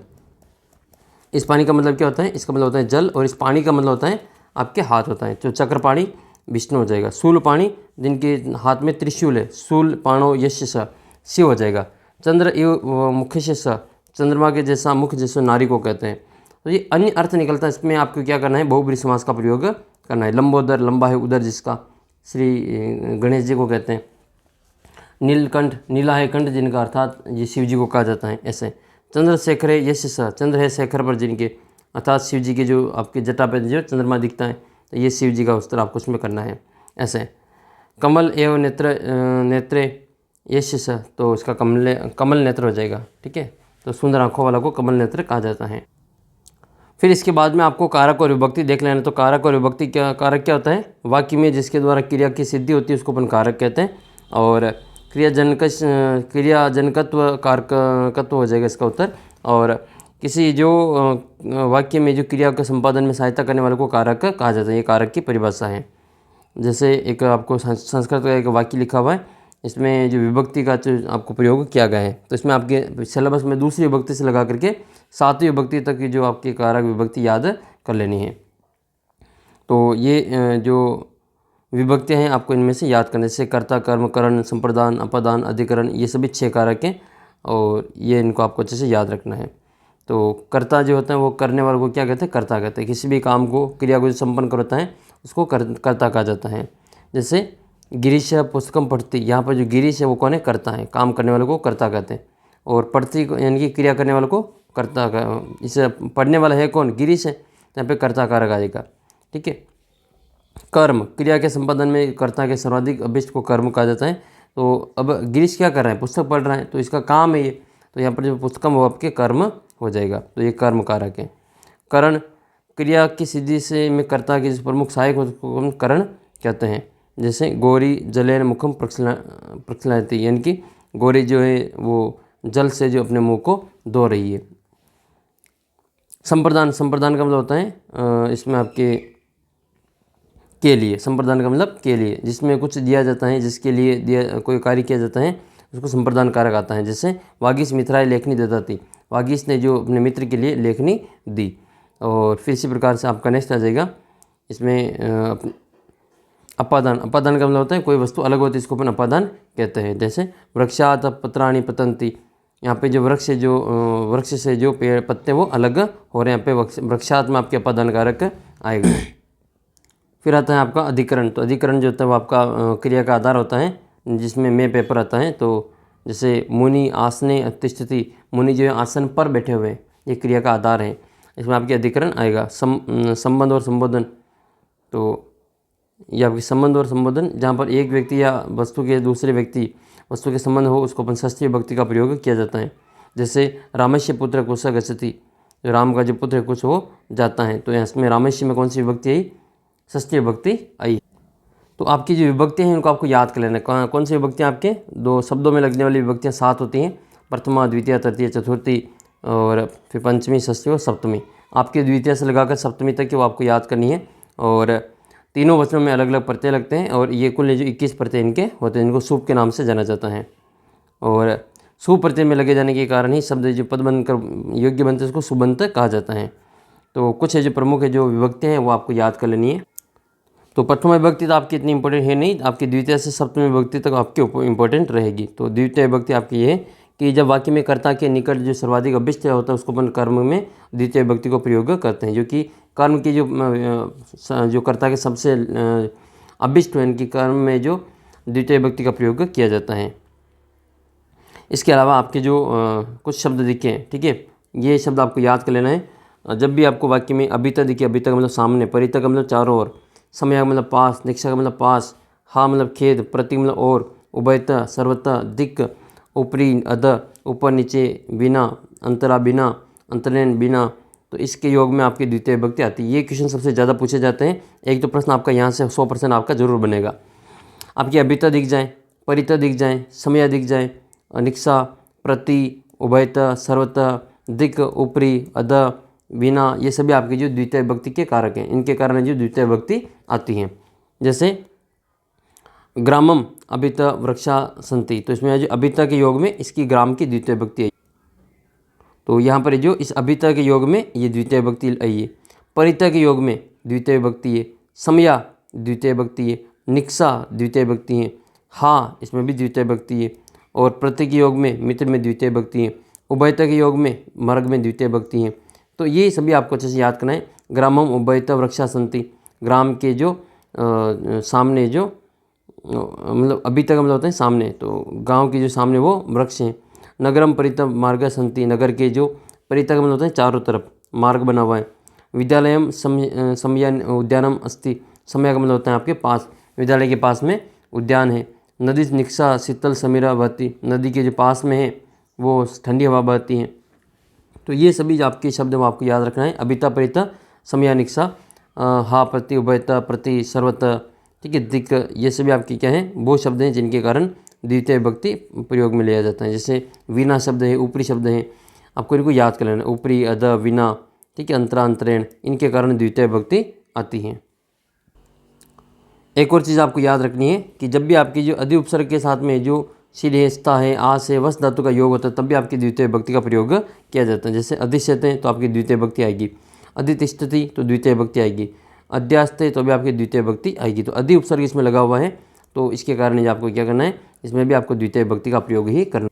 इस पानी का मतलब क्या होता है, इसका मतलब होता है जल, और इस पानी का मतलब होता है आपके हाथ होता है। तो चक्र पाणी विष्णु हो जाएगा। शूल पाणी जिनके हाथ में त्रिशूल है, शूल पाणो यश शिव हो जाएगा। चंद्र इव मुख्य स, चंद्रमा के जैसा मुख जैसा नारी को कहते हैं। तो ये अन्य अर्थ निकलता है। इसमें आपको क्या करना है, बहुब्रीहि समास का प्रयोग करना है। लंबोदर, लंबा है उदर जिसका, श्री गणेश जी को कहते हैं। नीलकंठ, नीला है कंठ जिनका अर्थात ये शिव जी को कहा जाता है। ऐसे चंद्रशेखर है यश स, चंद्र है शेखर पर जिनके अर्थात शिव जी के जो आपके जटा पे जो चंद्रमा दिखता है तो ये शिव जी का उत्तर आपको उसमें करना है। ऐसे कमल एवं नेत्रे यश स, तो इसका कमल नेत्र हो जाएगा। ठीक है, तो सुंदर आँखों वाला को कमल नेत्र कहा जाता है। फिर इसके बाद में आपको कारक और विभक्ति देख लेना। तो कारक और विभक्ति क्या, कारक क्या होता है, वाक्य में जिसके द्वारा क्रिया की सिद्धि होती है उसको अपन कारक कहते हैं। और क्रियाजनकत्व कारकत्व हो जाएगा इसका उत्तर। और किसी जो वाक्य में जो क्रिया के संपादन में सहायता करने वाले को कारक कहा जाता है। ये कारक की परिभाषा है। जैसे एक आपको संस्कृत का एक वाक्य लिखा हुआ है, इसमें जो विभक्ति का जो आपको प्रयोग किया गया है, तो इसमें आपके सिलेबस में दूसरी विभक्ति से लगा करके 7वीं विभक्ति तक की जो आपकी कारक विभक्ति याद कर लेनी है। तो ये जो विभक्तियाँ हैं आपको इनमें से याद करने से कर्ता, कर्म, करण, संप्रदान, अपादान, अधिकरण, ये सभी 6 कारक हैं और ये इनको आपको अच्छे से याद रखना है। तो कर्ता जो होता है वो करने वाले को क्या कहते हैं, कर्ता कहते हैं। किसी भी काम को, क्रिया को जो संपन्न करता है उसको कर्ता कहा जाता है। जैसे गिरीश पुस्तकम पढ़ती, यहाँ पर जो गिरीश है वो कौन है, कर्ता है। काम करने वाले को कर्ता कहते हैं। और पढ़ती यानी कि क्रिया करने वाले को कर्ता का, इसे पढ़ने वाला है कौन, गिरीश है, यहाँ पे कर्ता कारक आएगा। ठीक है, कर्म, क्रिया के संपादन में कर्ता के सर्वाधिक अभिष्ट को कर्म कहा जाता है। तो अब गिरीश क्या कर रहा है, पुस्तक पढ़ रहा है, तो इसका काम है ये, तो यहाँ पर जो पुस्तकम वो आपके कर्म हो जाएगा। तो ये कर्म कारक है। करण, क्रिया की सिद्धि से में कर्ता के जो प्रमुख सहायक उसको हम करण कहते हैं। जैसे गौरी जलेन मुखम प्रक्षालयति, यानी कि गौरी जो है वो जल से जो अपने मुंह को धो रही है। संप्रदान, संप्रदान का मतलब होता है इसमें आपके के लिए, संप्रदान का मतलब के लिए, जिसमें कुछ दिया जाता है, जिसके लिए दिया कोई कार्य किया जाता है उसको संप्रदान कारक आता है। जैसे वागीश मित्राय लेखनी ददाति, वागीश ने जो अपने मित्र के लिए लेखनी दी। और फिर इसी प्रकार से आपका नेक्स्ट आ जाएगा इसमें अपादान, अपादान का मतलब होता है कोई वस्तु अलग होती है, इसको अपन अपादान कहते हैं। जैसे वृक्षात पत्राणि पतंती, यहाँ पे जो वृक्ष से जो पेड़ पत्ते वो अलग हो रहे हैं, यहाँ पे वृक्षात में आपके अपादान कारक आएगा। फिर आता है आपका अधिकरण। तो अधिकरण जो होता है वो आपका क्रिया का आधार होता है, जिसमें में पेपर आता है। तो जैसे मुनि आसने तिष्ठति, मुनि जो है आसन पर बैठे हुए हैं, ये क्रिया का आधार है, इसमें आपके अधिकरण आएगा। संबंध और संबोधन, तो ये आपके संबंध और संबोधन, जहाँ पर एक व्यक्ति या वस्तु के दूसरे व्यक्ति वस्तु के संबंध हो उसको अपन षष्ठी विभक्ति का प्रयोग किया जाता है। जैसे रामस्य पुत्र कुश गच्छति, जो राम का जो पुत्र है कुश वो जाता है, तो इसमें रामस्य में कौन सी विभक्ति आई? षष्ठी विभक्ति आई। तो आपकी जो विभक्ति हैं उनको आपको याद कर लेना। कौन सी विभक्तियाँ आपके 2 शब्दों में लगने वाली विभक्तियाँ 7 होती हैं, प्रथमा, द्वितीय, तृतीय, चतुर्थी और फिर पंचमी, षष्ठी और सप्तमी। आपके द्वितीय से लगाकर सप्तमी तक की वो आपको याद करनी है। और तीनों वचनों में अलग अलग प्रत्यय लगते हैं और ये कुल जो 21 प्रत्यय इनके होते हैं, इनको सुप के नाम से जाना जाता है। और सुप प्रत्यय में लगे जाने के कारण ही शब्द जो पद बनकर योग्य बनते हैं उसको सुबंत कहा जाता है। तो कुछ है जो प्रमुख है जो विभक्तियाँ हैं वो आपको याद कर लेनी है। तो प्रथम विभक्ति तो आपकी इतनी इंपॉर्टेंट है नहीं, आपकी द्वितीय से सप्तमी विभक्ति तक आपके इंपॉर्टेंट रहेगी। तो द्वितीय विभक्ति आपकी ये है कि जब वाक्य में कर्ता के निकट जो सर्वाधिक अभिष्ट होता है उसको अपन कर्म में द्वितीय विभक्ति को प्रयोग करते हैं, जो कि कर्म की जो कर्ता के सबसे अभिष्ट हो इनकी कर्म में जो द्वितीय विभक्ति का प्रयोग किया जाता है। इसके अलावा आपके जो कुछ शब्द दिखे हैं, ठीक है, ये शब्द आपको याद कर लेना है। जब भी आपको वाक्य में अभिता दिखे, अभिता का मतलब सामने, परिता का मतलब चारों ओर, समय का मतलब पास, निक्षा का मतलब पास, हा मतलब खेद, प्रति मतलब और, उभयता, सर्वता, दिक्, ऊपरी, अध, ऊपर नीचे, बिना, अंतरा बिना, अंतरैन बिना, तो इसके योग में आपकी द्वितीय विभक्ति आती है। ये क्वेश्चन सबसे ज़्यादा पूछे जाते हैं। एक तो प्रश्न आपका यहाँ से 100% आपका जरूर बनेगा। आपकी अभिता दिख जाए, परिता दिख जाए, समय दिख जाए, निक्षा, प्रति, उभयता, सर्वता, दिक्, ऊपरी, अध, बिना, ये सभी आपकी जो द्वितीय विभक्ति के कारक हैं, इनके कारण जो द्वितीय विभक्ति आती हैं। जैसे ग्रामम अभिता वृक्षा संति, तो इसमें जो अभिता के योग में इसकी ग्राम की द्वितीय विभक्ति आई। तो यहाँ पर जो इस अभिता के योग में ये द्वितीय विभक्ति आई है। परिता के योग में द्वितीय विभक्ति है, समया द्वितीय विभक्ति है, निक्षा द्वितीय विभक्ति है, हा इसमें भी द्वितीय विभक्ति है, और प्रति के योग में मित्र में द्वितीय विभक्ति है, उभयता के योग में मर्ग में द्वितीय विभक्ति है। तो ये सभी आपको अच्छे से याद करना है। ग्रामम उभयता वृक्षा संति, ग्राम के जो सामने जो मतलब अभिता का मतलब होता है सामने, तो गांव के जो सामने वो वृक्ष हैं। नगरम परिता मार्ग संति, नगर के जो परिता का मतलब होता है चारों तरफ मार्ग बना हुआ है। विद्यालयम समया उद्यानम अस्ति, समय का मतलब होता है आपके पास, विद्यालय के पास में उद्यान है। नदी निक्षा शीतल समीरा बहती, नदी के जो पास में है वो ठंडी हवा बहती है। तो ये सभी जो आपके शब्द वो आपको याद रखना है। अभिता, परिता, समया, निक्षा, हा, प्रति, उभयता, प्रति, सर्वता, ठीक है, दिक्, ये सभी आपके क्या हैं, वो शब्द हैं जिनके कारण द्वितीय विभक्ति प्रयोग में लिया जाता है। जैसे वीणा शब्द है, ऊपरी शब्द हैं, आपको इनको याद कर लेना, ऊपरी, अध, वीणा, ठीक है, अंतरा, अंतरेण, इनके कारण द्वितीय विभक्ति आती है। एक और चीज़ आपको याद रखनी है कि जब भी आपकी जो अधि उपसर्ग के साथ में जो शील है, स्था है, आ से वस धातु का योग होता है, तब भी आपकी द्वितीय विभक्ति का प्रयोग किया जाता है। जैसे अधिष्ठते हैं तो आपकी द्वितीय विभक्ति आएगी, अधितिष्ठति तो द्वितीय विभक्ति आएगी, अध्यास्ते तो भी आपकी द्वितीय विभक्ति आएगी। तो अधि उपसर्ग इसमें लगा हुआ है, तो इसके कारण आपको क्या करना है, इसमें भी आपको द्वितीय विभक्ति का प्रयोग ही करना।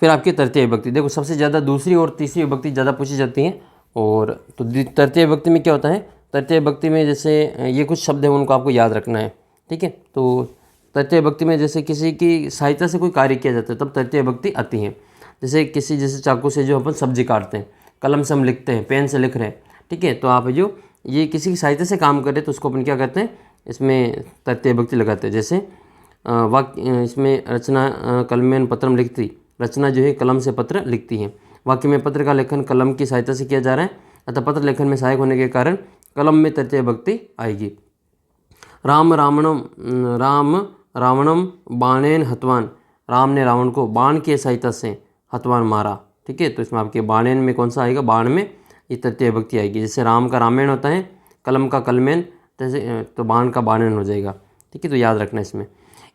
फिर आपकी तृतीय विभक्ति, देखो सबसे ज़्यादा दूसरी और तीसरी विभक्ति ज़्यादा पूछी जाती हैं। और तो तृतीय विभक्ति में क्या होता है, तृतीय विभक्ति में जैसे ये कुछ शब्द हैं उनको आपको याद रखना है, ठीक है। तो तृतीय विभक्ति में जैसे किसी की सहायता से कोई कार्य किया जाता है तब तृतीय विभक्ति आती है। जैसे चाकू से जो अपन सब्जी काटते हैं, कलम से हम लिखते हैं, पेन से लिख रहे हैं, ठीक है, तो आप जो ये किसी की सहायता से काम कर रहे हैं तो उसको अपन क्या करते हैं, इसमें तृतीय विभक्ति लगाते हैं। जैसे वाक्य इसमें रचना कलमेन पत्रम लिखती, रचना जो है कलम से पत्र लिखती है। वाक्य में पत्र का लेखन कलम की सहायता से किया जा रहा है, अतः पत्र लेखन में सहायक होने के कारण कलम में तृतीय विभक्ति आएगी। राम रावणम बाणेन हतवान, राम ने रावण को बाण की सहायता से हतवान मारा, ठीक है, तो इसमें आपके बाणेन में कौन सा आएगा, बाण में ये तृतीय विभक्ति आएगी। जैसे राम का रामायण होता है, कलम का कलमेन, जैसे तो बाण का बाणेन हो जाएगा, ठीक है, तो याद रखना इसमें।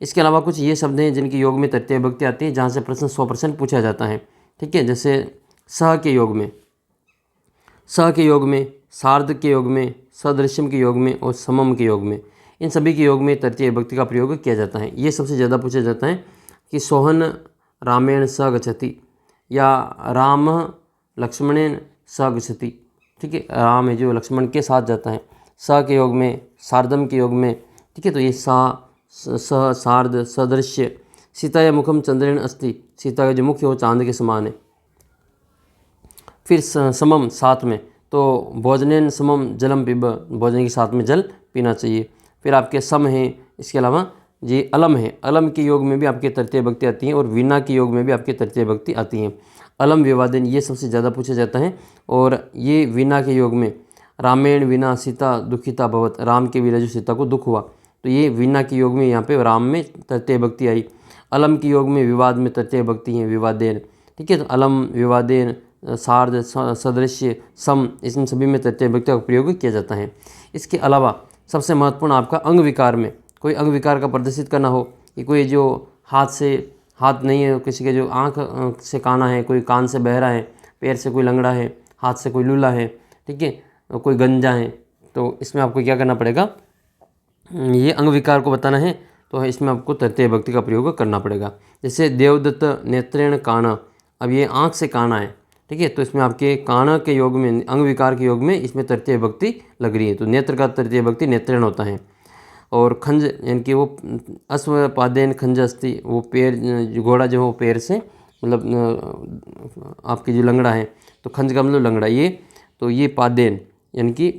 इसके अलावा कुछ ये शब्द हैं जिनके योग में तृतीय विभक्ति आती है, जहाँ से प्रश्न 100% पूछा जाता है, ठीक है। जैसे सह के योग में, सार्ध के योग में, सदृश्यम के योग में और समम के योग में, इन सभी के योग में तृतीय विभक्ति का प्रयोग किया जाता है। ये सबसे ज़्यादा पूछा जाता है कि सोहन रामेण स गच्छति या राम लक्ष्मणेन स गच्छति, ठीक है, राम है जो लक्ष्मण के साथ जाता है, स के योग में, सार्धम के योग में, ठीक है, तो ये सह, सार्ध, सदृश्य। सीता या मुखम चंद्रेण अस्ति, सीता का जो मुख है वो चांद के समान है। फिर समम साथ में, तो भोजनेन समम जलम पिब, भोजन के साथ में जल पीना चाहिए। फिर आपके सम हैं, इसके अलावा ये अलम है, अलम के योग में भी आपके तृतीय विभक्ति आती हैं और वीणा के योग में भी आपके तृतीय विभक्ति आती हैं। अलम विवादेन ये सबसे ज़्यादा पूछा जाता है। और ये वीणा के योग में रामेण वीणा सीता दुखिता भवत, राम के वीणा जो सीता को दुख हुआ, तो ये वीणा के योग में यहाँ पे राम में तृतीय विभक्ति आई। अलम के योग में विवाद में तृतीय विभक्ति हैं विवादेन, ठीक है। तो अलम विवादेन सार्ध सदृश्य सम, इन सभी में तृतीय विभक्ति का प्रयोग किया जाता है। इसके अलावा सबसे महत्वपूर्ण आपका अंग विकार में कोई अंग विकार का प्रदर्शित करना हो कि कोई जो हाथ नहीं है, किसी के जो आँख से काना है, कोई कान से बहरा है, पैर से कोई लंगड़ा है, हाथ से कोई लूला है, ठीक है, कोई गंजा है, तो इसमें आपको क्या करना पड़ेगा, ये अंग विकार को बताना है तो इसमें आपको तृतीय विभक्ति का प्रयोग करना पड़ेगा। जैसे देवदत्त नेत्रेण काना, अब ये आँख से काना है, ठीक है, तो इसमें आपके काना के योग में अंग विकार के योग में इसमें तृतीय विभक्ति लग रही है, तो नेत्र का तृतीय विभक्ति नेत्रेण होता है। और खंज यानी कि वो अश्वपादेन खंज अस्ति, वो पैर घोड़ा जो है वो पैर से मतलब आपकी जो लंगड़ा है, तो खंज का मतलब लंगड़ा, ये तो ये पादेन यानी कि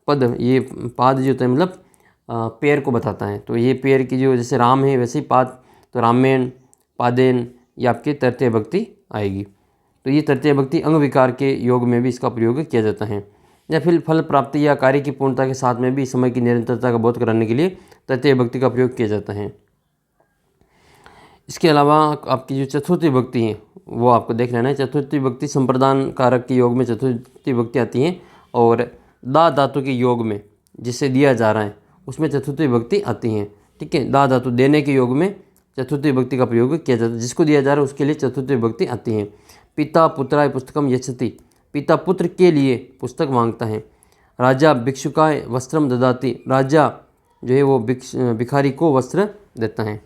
पद, ये पाद जो होता है मतलब पैर को बताता है, तो ये पैर की जो जैसे राम है वैसे ही पाद, तो रामेण पादेन ये आपकी तृतीय विभक्ति आएगी। तो ये तृतीय विभक्ति अंग विकार के योग में भी इसका प्रयोग किया जाता है। या फिर फल प्राप्ति या कार्य की पूर्णता के साथ में भी समय की निरंतरता का बोध कराने के लिए तृतीय विभक्ति का प्रयोग किया जाता है। इसके अलावा आपकी जो चतुर्थी विभक्ति है वो आपको देख लेना है। चतुर्थी विभक्ति संप्रदान कारक के योग में चतुर्थी विभक्ति आती है, और दा धातु के योग में जिसे दिया जा रहा है उसमें चतुर्थी विभक्ति आती हैं, ठीक है। दा धातु देने के योग में चतुर्थी विभक्ति का प्रयोग किया जाता है, जिसको दिया जा रहा है उसके लिए चतुर्थी विभक्ति आती है। पिता पुत्राय पुस्तकम यच्छति, पिता पुत्र के लिए पुस्तक मांगता है। राजा भिक्षुकाय वस्त्रम ददाति, राजा जो है वो भिखारी को वस्त्र देता है,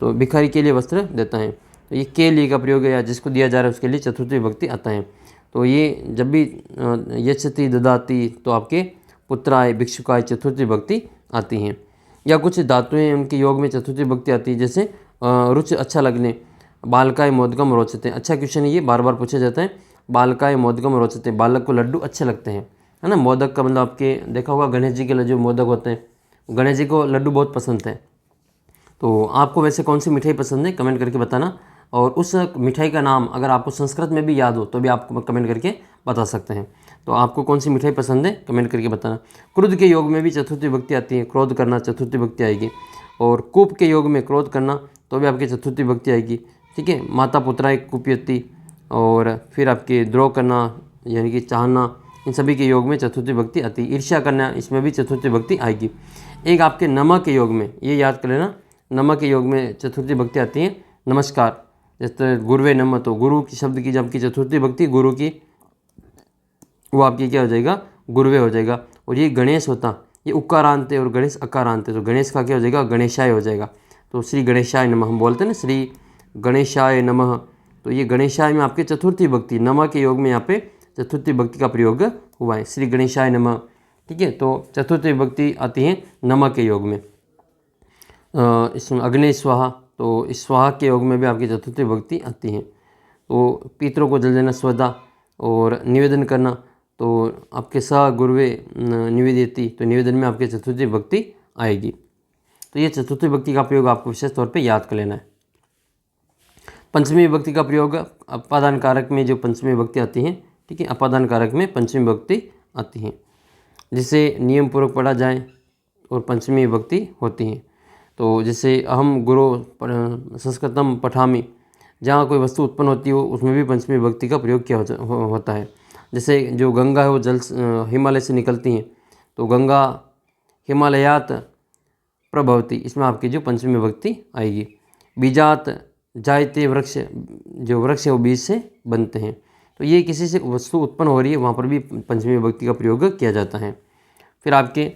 तो भिखारी के लिए वस्त्र देता है। तो ये के लिए का प्रयोग है, या जिसको दिया जा रहा है उसके लिए चतुर्थी विभक्ति आता है। तो ये जब भी यच्छति ददाति तो आपके पुत्राय भिक्षुकाय चतुर्थी विभक्ति आती हैं। या कुछ धातुएं उनके योग में चतुर्थी विभक्ति आती है, जैसे रुचि अच्छा लगने, बालकाय मोदकम रोचते। अच्छा क्वेश्चन ये बार बार पूछा जाता है, बालकाय मोदकम रोचते, बालक को लड्डू अच्छे लगते हैं, है ना। मोदक का मतलब आपके देखा होगा गणेश जी के जो मोदक होते हैं, गणेश जी को लड्डू बहुत पसंद है। तो आपको वैसे कौन सी मिठाई पसंद है कमेंट करके बताना, और उस मिठाई का नाम अगर आपको संस्कृत में भी याद हो तो भी आप कमेंट करके बता सकते हैं। तो आपको कौन सी मिठाई पसंद है कमेंट करके बताना। क्रोध के योग में भी चतुर्थी विभक्ति आती है, क्रोध करना चतुर्थी विभक्ति आएगी। और कूप के योग में क्रोध करना तो भी आपकी चतुर्थी विभक्ति आएगी, ठीक है। माता पुत्राय कुप्यति, और फिर आपके द्रोह करना यानी कि चाहना, इन सभी के योग में चतुर्थी विभक्ति आती है। ईर्ष्या करना, इसमें भी चतुर्थी विभक्ति आएगी। एक आपके नमक के योग में, ये याद कर लेना, नमक के योग में चतुर्थी विभक्ति आती है। नमस्कार, जैसे गुरुवे नमः, तो गुरु की शब्द की जब की चतुर्थी विभक्ति गुरु की, वो आपकी क्या हो जाएगा, गुरुवे हो जाएगा। और ये गणेश होता, ये उकारांत है और गणेश अकारांत है, तो गणेश का क्या हो जाएगा, गणेशाय हो जाएगा। तो श्री गणेशाय नमः हम बोलते हैं ना, श्री गणेशाय नमः, तो ये गणेशाय में आपके चतुर्थी विभक्ति नमः के योग में यहाँ पे चतुर्थी विभक्ति का प्रयोग हुआ है, श्री गणेशाय नमः, ठीक है। तो चतुर्थी विभक्ति आती है नमः के योग में। इसमें अग्नि स्वाहा, तो इस स्वाहा के योग में भी आपकी चतुर्थी विभक्ति आती हैं। तो पितरों को जल देना स्वदा, और निवेदन करना तो आपके स गुरुवे निवेदिति, तो निवेदन में आपके चतुर्थी विभक्ति आएगी। तो ये चतुर्थी विभक्ति का प्रयोग आपको विशेष तौर पे याद कर लेना है। पंचमी विभक्ति का प्रयोग अपादान कारक में जो पंचमी विभक्ति आती हैं, ठीक है, अपादान कारक में पंचमी विभक्ति आती हैं, जिसे नियम पूर्वक पढ़ा जाए और पंचमी विभक्ति होती हैं। तो जैसे अहम गुरु संस्कृतम पठामी, जहाँ कोई वस्तु उत्पन्न होती हो उसमें भी पंचमी विभक्ति का प्रयोग किया होता है। जैसे जो गंगा है वो जल हिमालय से निकलती हैं, तो गंगा हिमालयात प्रभवती, इसमें आपकी जो पंचमी विभक्ति आएगी। बीजात जायते वृक्ष, जो वृक्ष है वो बीज से बनते हैं, तो ये किसी से वस्तु उत्पन्न हो रही है वहाँ पर भी पंचमी विभक्ति का प्रयोग किया जाता है। फिर आपके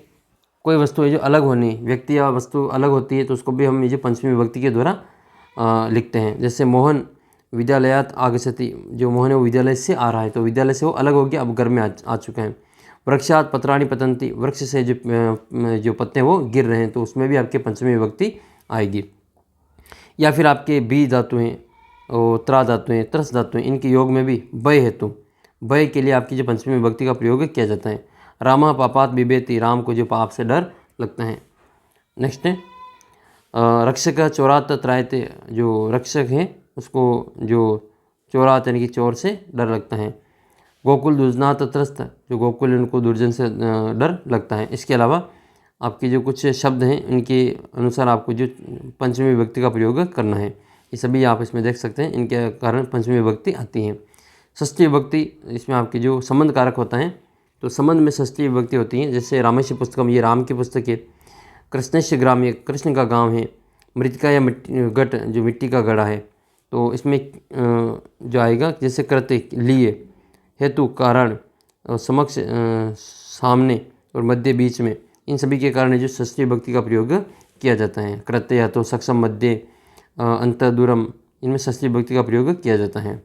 कोई वस्तु है जो अलग होनी, व्यक्ति या वस्तु अलग होती है, तो उसको भी हम ये जो पंचमी विभक्ति के द्वारा लिखते हैं। जैसे मोहन विद्यालयात आगच्छति, जो मोहन है वो विद्यालय से आ रहा है, तो विद्यालय से वो अलग हो गया, अब घर में आ चुके हैं। वृक्षात पत्राणि पतंती, वृक्ष से जो पत्ते हैं वो गिर रहे हैं, तो उसमें भी आपके पंचमी विभक्ति आएगी। या फिर आपके बी धातु हैं और त्रा धातु हैं, त्रस धातु हैं, इनके योग में भी भय हेतु, भय के लिए आपकी जो पंचमी विभक्ति का प्रयोग किया जाता है। रामा पापात बिबेति, राम को जो पाप से डर लगता है। नेक्स्ट है रक्षक चोरात त्रायते, जो रक्षक हैं उसको जो चोरात यानी कि चोर से डर लगता है। गोकुल दुर्जनात त्रस्त, जो गोकुल उनको दुर्जन से डर लगता है। इसके अलावा आपके जो कुछ शब्द हैं इनके अनुसार आपको जो पंचमी विभक्ति का प्रयोग करना है। ये सभी आप इसमें देख सकते हैं, इनके कारण पंचमी विभक्ति आती हैं। षष्ठी विभक्ति, इसमें आपके जो संबंध कारक होता है तो संबंध में षष्ठी विभक्ति होती है। जैसे रामेश पुस्तकम, ये राम की पुस्तक है। कृष्णस्य ग्राम, ये कृष्ण का गांव है। मृतिका या मिट्टी घट, जो मिट्टी का घड़ा है। तो इसमें जो आएगा जैसे कृत्य लिए, हेतु कारण, और समक्ष सामने, और मध्य बीच में, इन सभी के कारण जो षष्ठी विभक्ति का प्रयोग किया जाता है। कृत्य या तो सक्षम, मध्य, अंत, दूरम, इनमें षष्ठी विभक्ति का प्रयोग किया जाता है।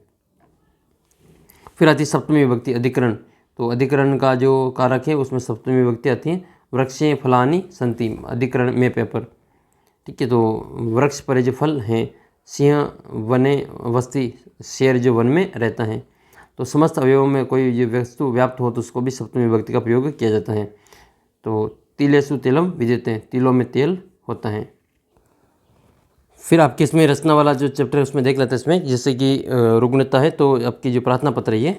फिर आती है सप्तमी विभक्ति, अधिकरण। तो अधिकरण का जो कारक है उसमें सप्तमी विभक्ति आती है। वृक्षे फलानि सन्ति, अधिकरण में पेपर, ठीक है। तो वृक्ष पर जो फल हैं, सिंह वने वस्ती, शेर जो वन में रहता है। तो समस्त अवयवों में कोई ये वस्तु व्याप्त हो तो उसको भी सप्तमी विभक्ति का प्रयोग किया जाता है। तो तिलेसु तेलम विजेते, तिलों में तेल होता है। फिर आपके इसमें रचना वाला जो चैप्टर है उसमें देख लेते हैं। इसमें जैसे कि रुग्णता है, तो आपकी जो प्रार्थना पत्र है ये,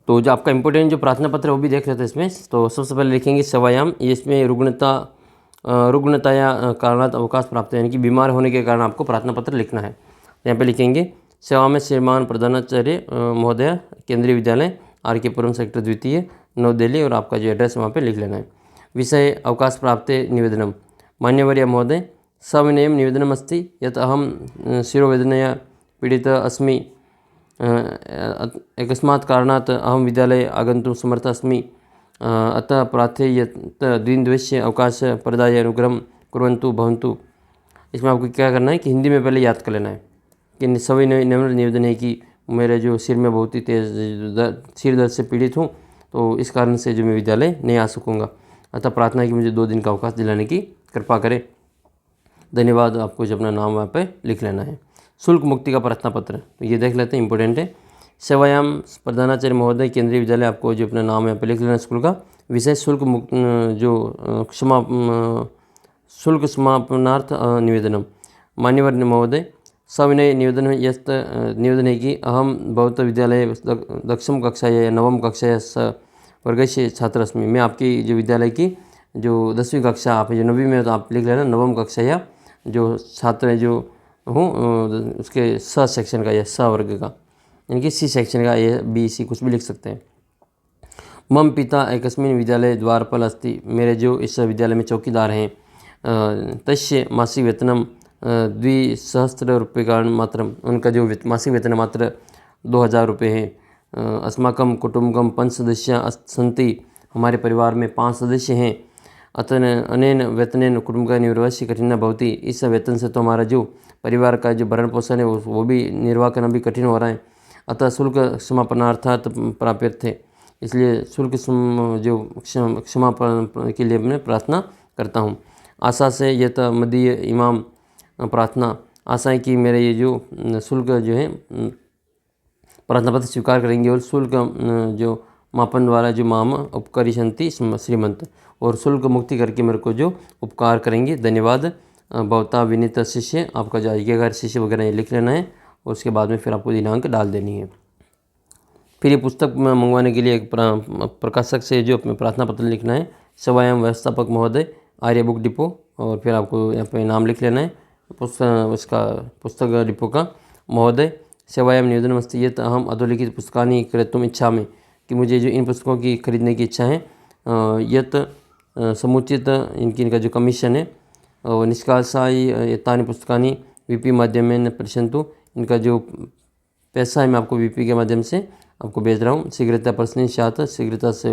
तो जो आपका इंपॉर्टेंट जो प्रार्थना पत्र है वो भी देख लेते हैं इसमें। तो सबसे पहले लिखेंगे सवायाम, ये इसमें रुग्णता या कारणात अवकाश प्राप्त है, यानी कि बीमार होने के कारण आपको प्रार्थना पत्र लिखना है। यहाँ पे लिखेंगे सेवा में श्रीमान प्रधानाचार्य महोदय, केंद्रीय विद्यालय RK पुरम सेक्टर द्वितीय, नव दिल्ली, और आपका जो एड्रेस वहाँ पे लिख लेना है। विषय अवकाश प्राप्त निवेदनम, मान्यवर्य महोदय सविनयं निवेदनम अस्ति यत् अहम शिरोवेदनया पीड़ित अस्मि, एकस्मात् कारणात् अहम विद्यालये आगन्तुं समर्थ अस्मि, अतः प्रार्थये यत् द्विदिवसीय अवकाश प्रदाय अनुग्रहं कुर्वन्तु भवन्तु। इसमें आपको क्या करना है कि हिंदी में पहले याद कर लेना है कि सविनय निवेदन है कि मेरे जो सिर में बहुत ही तेज सिर दर्द से पीड़ित हूँ, तो इस कारण से जो मैं विद्यालय नहीं आ सकूँगा, अतः प्रार्थना है कि मुझे 2 दिन का अवकाश दिलाने की कृपा करें। धन्यवाद। आपको जो अपना नाम वहाँ पे लिख लेना है। शुल्क मुक्ति का प्रार्थना पत्र, तो ये देख लेते हैं, इंपॉर्टेंट है। सेवायाम प्रधानाचार्य महोदय, केंद्रीय विद्यालय, आपको जो अपना नाम यहाँ पे लिख लेना स्कूल का। विषय शुल्क शुल्क समापनार्थ निवेदनम, मान्यवर महोदय सविनय निवेदन यस्त निवेदन है कि अहम भवत विद्यालय दक्षम कक्षाया या नवम कक्षाया वर्गस्य छात्र अस्मि, मैं आपकी जो विद्यालय की जो 10वीं कक्षा, आप जो 9वीं में, तो आप लिख लेना नवम कक्षा या जो छात्र जो हूँ उसके स सेक्शन का या स वर्ग का, यानी कि C सेक्शन का, या BC कुछ भी लिख सकते हैं। मम पिता एकस्मिन् विद्यालय द्वारपाल अस्ति, मेरे जो इस विद्यालय में चौकीदार हैं। तस्य मासिक वेतनम 2,000 रूप्यकाणि मात्रम, उनका जो मासिक वेतन मात्र 2,000 रुपये है। अस्माकं कुटुम्बकं 5 सदस्य सन्ति, हमारे परिवार में 5 सदस्य हैं। अतः अनेन वेतनेन कुटुम्बकः निर्वाहस्य कठिनः भवति, इस वेतन से तो हमारा जो परिवार का जो भरण पोषण है वो भी निर्वाह करना भी कठिन हो रहा है। अतः शुल्क क्षमापणार्थात् प्राप्यर्थे, इसलिए शुल्क जो क्षमापण के लिए मैं प्रार्थना करता हूँ। आशा से यत मदीय इमाम प्रार्थना, आशा है कि मेरे ये जो शुल्क जो है प्रार्थना पत्र स्वीकार करेंगे, और शुल्क जो मापन द्वारा जो माम उपकरिष्यन्ति श्रीमंत, और शुल्क मुक्ति करके मेरे को जो उपकार करेंगे। धन्यवाद। भवता विनीत शिष्य, आपका जो आज्ञाकार शिष्य वगैरह ये लिख लेना है, और उसके बाद में फिर आपको दिनांक डाल देनी है। फिर ये पुस्तक मंगवाने के लिए एक प्रकाशक से जो अपने प्रार्थना पत्र लिखना है, सवायाम व्यवस्थापक महोदय आर्य बुक डिपो, और फिर आपको यहाँ पे नाम लिख लेना है पुस्तक डिपो का। महोदय सेवायाम निवेदनमस्ति यत् अहम अधोलिखित पुस्तकानि क्रेतुम् इच्छामि, कि मुझे जो इन पुस्तकों की खरीदने की इच्छा है। यत् समुचित इनका जो कमीशन है, निष्कासाय एतानि पुस्तकानि VP माध्यमेन प्रेषयन्तु, इनका जो पैसा है मैं आपको VP के माध्यम से आपको भेज रहा हूँ। शीघ्रता प्रश्न स्यात्, शीघ्रता से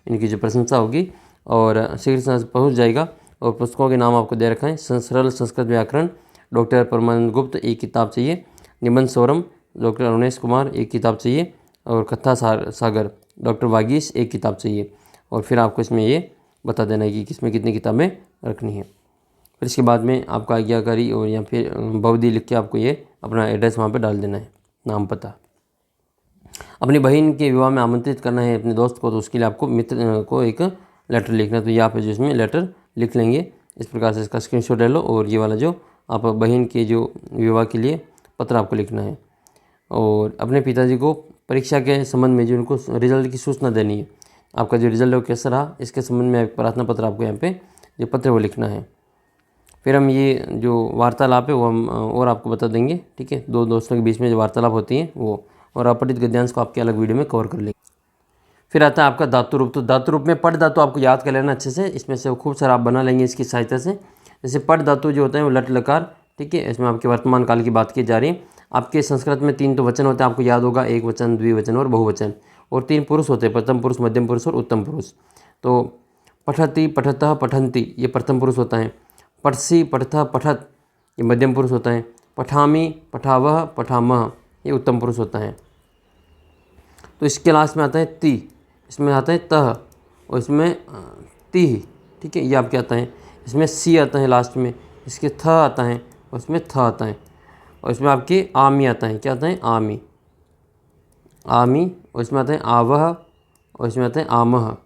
इनकी जो प्रशंसा होगी और शीघ्रता से पहुँच जाएगा। और पुस्तकों के नाम आपको दे रखा है, सरल संस्कृत व्याकरण डॉक्टर परमानंद गुप्त, एक किताब चाहिए। निबंध स्वरम डॉक्टर अरुणेश कुमार, एक किताब चाहिए। और कथा सागर डॉक्टर वागीश, एक किताब चाहिए। और फिर आपको इसमें ये बता देना है कि किसमें कितनी किताबें रखनी है। फिर इसके बाद में आपका आज्ञाकारी और या फिर भवदी लिख के आपको ये अपना एड्रेस वहाँ पे डाल देना है, नाम पता। अपनी बहन के विवाह में आमंत्रित करना है अपने दोस्त को, तो उसके लिए आपको मित्र को एक लेटर लिखना है। तो यहाँ पे जो इसमें लेटर लिख लेंगे इस प्रकार से इसका स्क्रीनशॉट ले लो और ये वाला जो आप बहन के जो विवाह के लिए पत्र आपको लिखना है और अपने पिताजी को परीक्षा के संबंध में जो उनको रिजल्ट की सूचना देनी है, आपका जो रिजल्ट है वो कैसा रहा इसके संबंध में एक प्रार्थना पत्र आपको यहाँ पे जो पत्र वो लिखना है। फिर हम ये जो वार्तालाप है वो हम और आपको बता देंगे, ठीक है। दो दोस्तों के बीच में जो वार्तालाप होती है वो, और अपठित गद्यांश को आपके अलग वीडियो में कवर कर लेंगे। फिर आता है आपका धातु रूप। तो धातु रूप में पट धातु आपको याद कर लेना अच्छे से, इसमें से खूब सारा आप बना लेंगे इसकी सहायता से। जैसे पट धातु जो होता है वो लट लकार, ठीक है। इसमें आपके वर्तमान काल की बात की जा रही है। आपके संस्कृत में 3 तो वचन होते हैं, आपको याद होगा, एक वचन, द्विवचन और बहुवचन, और 3 पुरुष होते हैं, प्रथम पुरुष, मध्यम पुरुष और उत्तम पुरुष। तो पठति, पठतः, पठन्ति ये प्रथम पुरुष होता है। पठसि, पठतः, पठत ये मध्यम पुरुष होता है। पठामि, पठावह, पठामह ये उत्तम पुरुष होता है। तो इसके लास्ट में आता है ति, इसमें आता है तह और इसमें ति, ठीक है, ये आपके आता है। इसमें सी आता है लास्ट में, इसके थ आता है और इसमें थ आता है, और इसमें आपके आमी आता है। क्या आता है? आमी, आमी, और इसमें आता है आवह और इसमें आता है आमह।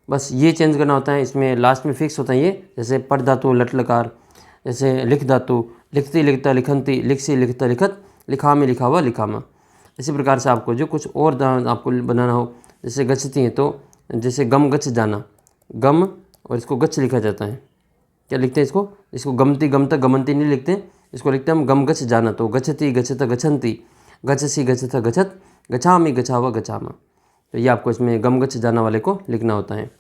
बस ये चेंज करना होता है, इसमें लास्ट में फिक्स होता है ये। जैसे पट धातु लट लकार, जैसे लिख धातु लिखती लिखता लिखंती, लिखसी लिखता लिखत, लिखामी लिखावा लिखामा। इसी प्रकार से आपको जो कुछ और आपको बनाना हो, जैसे गच्छती है तो जैसे गम गच्छ जाना, गम और इसको गच्छ लिखा जाता है। क्या लिखते हैं इसको? इसको गमती गमता गमनती नहीं लिखते, इसको लिखते हैं हम गम गच्छ जाना। तो गच्छति गच्छत गच्छन्ति, गच्छसी गच्छत गच्छत, गच्छामि गच्छावा गच्छामा। तो ये आपको इसमें गम गच्छ जाना वाले को लिखना होता है।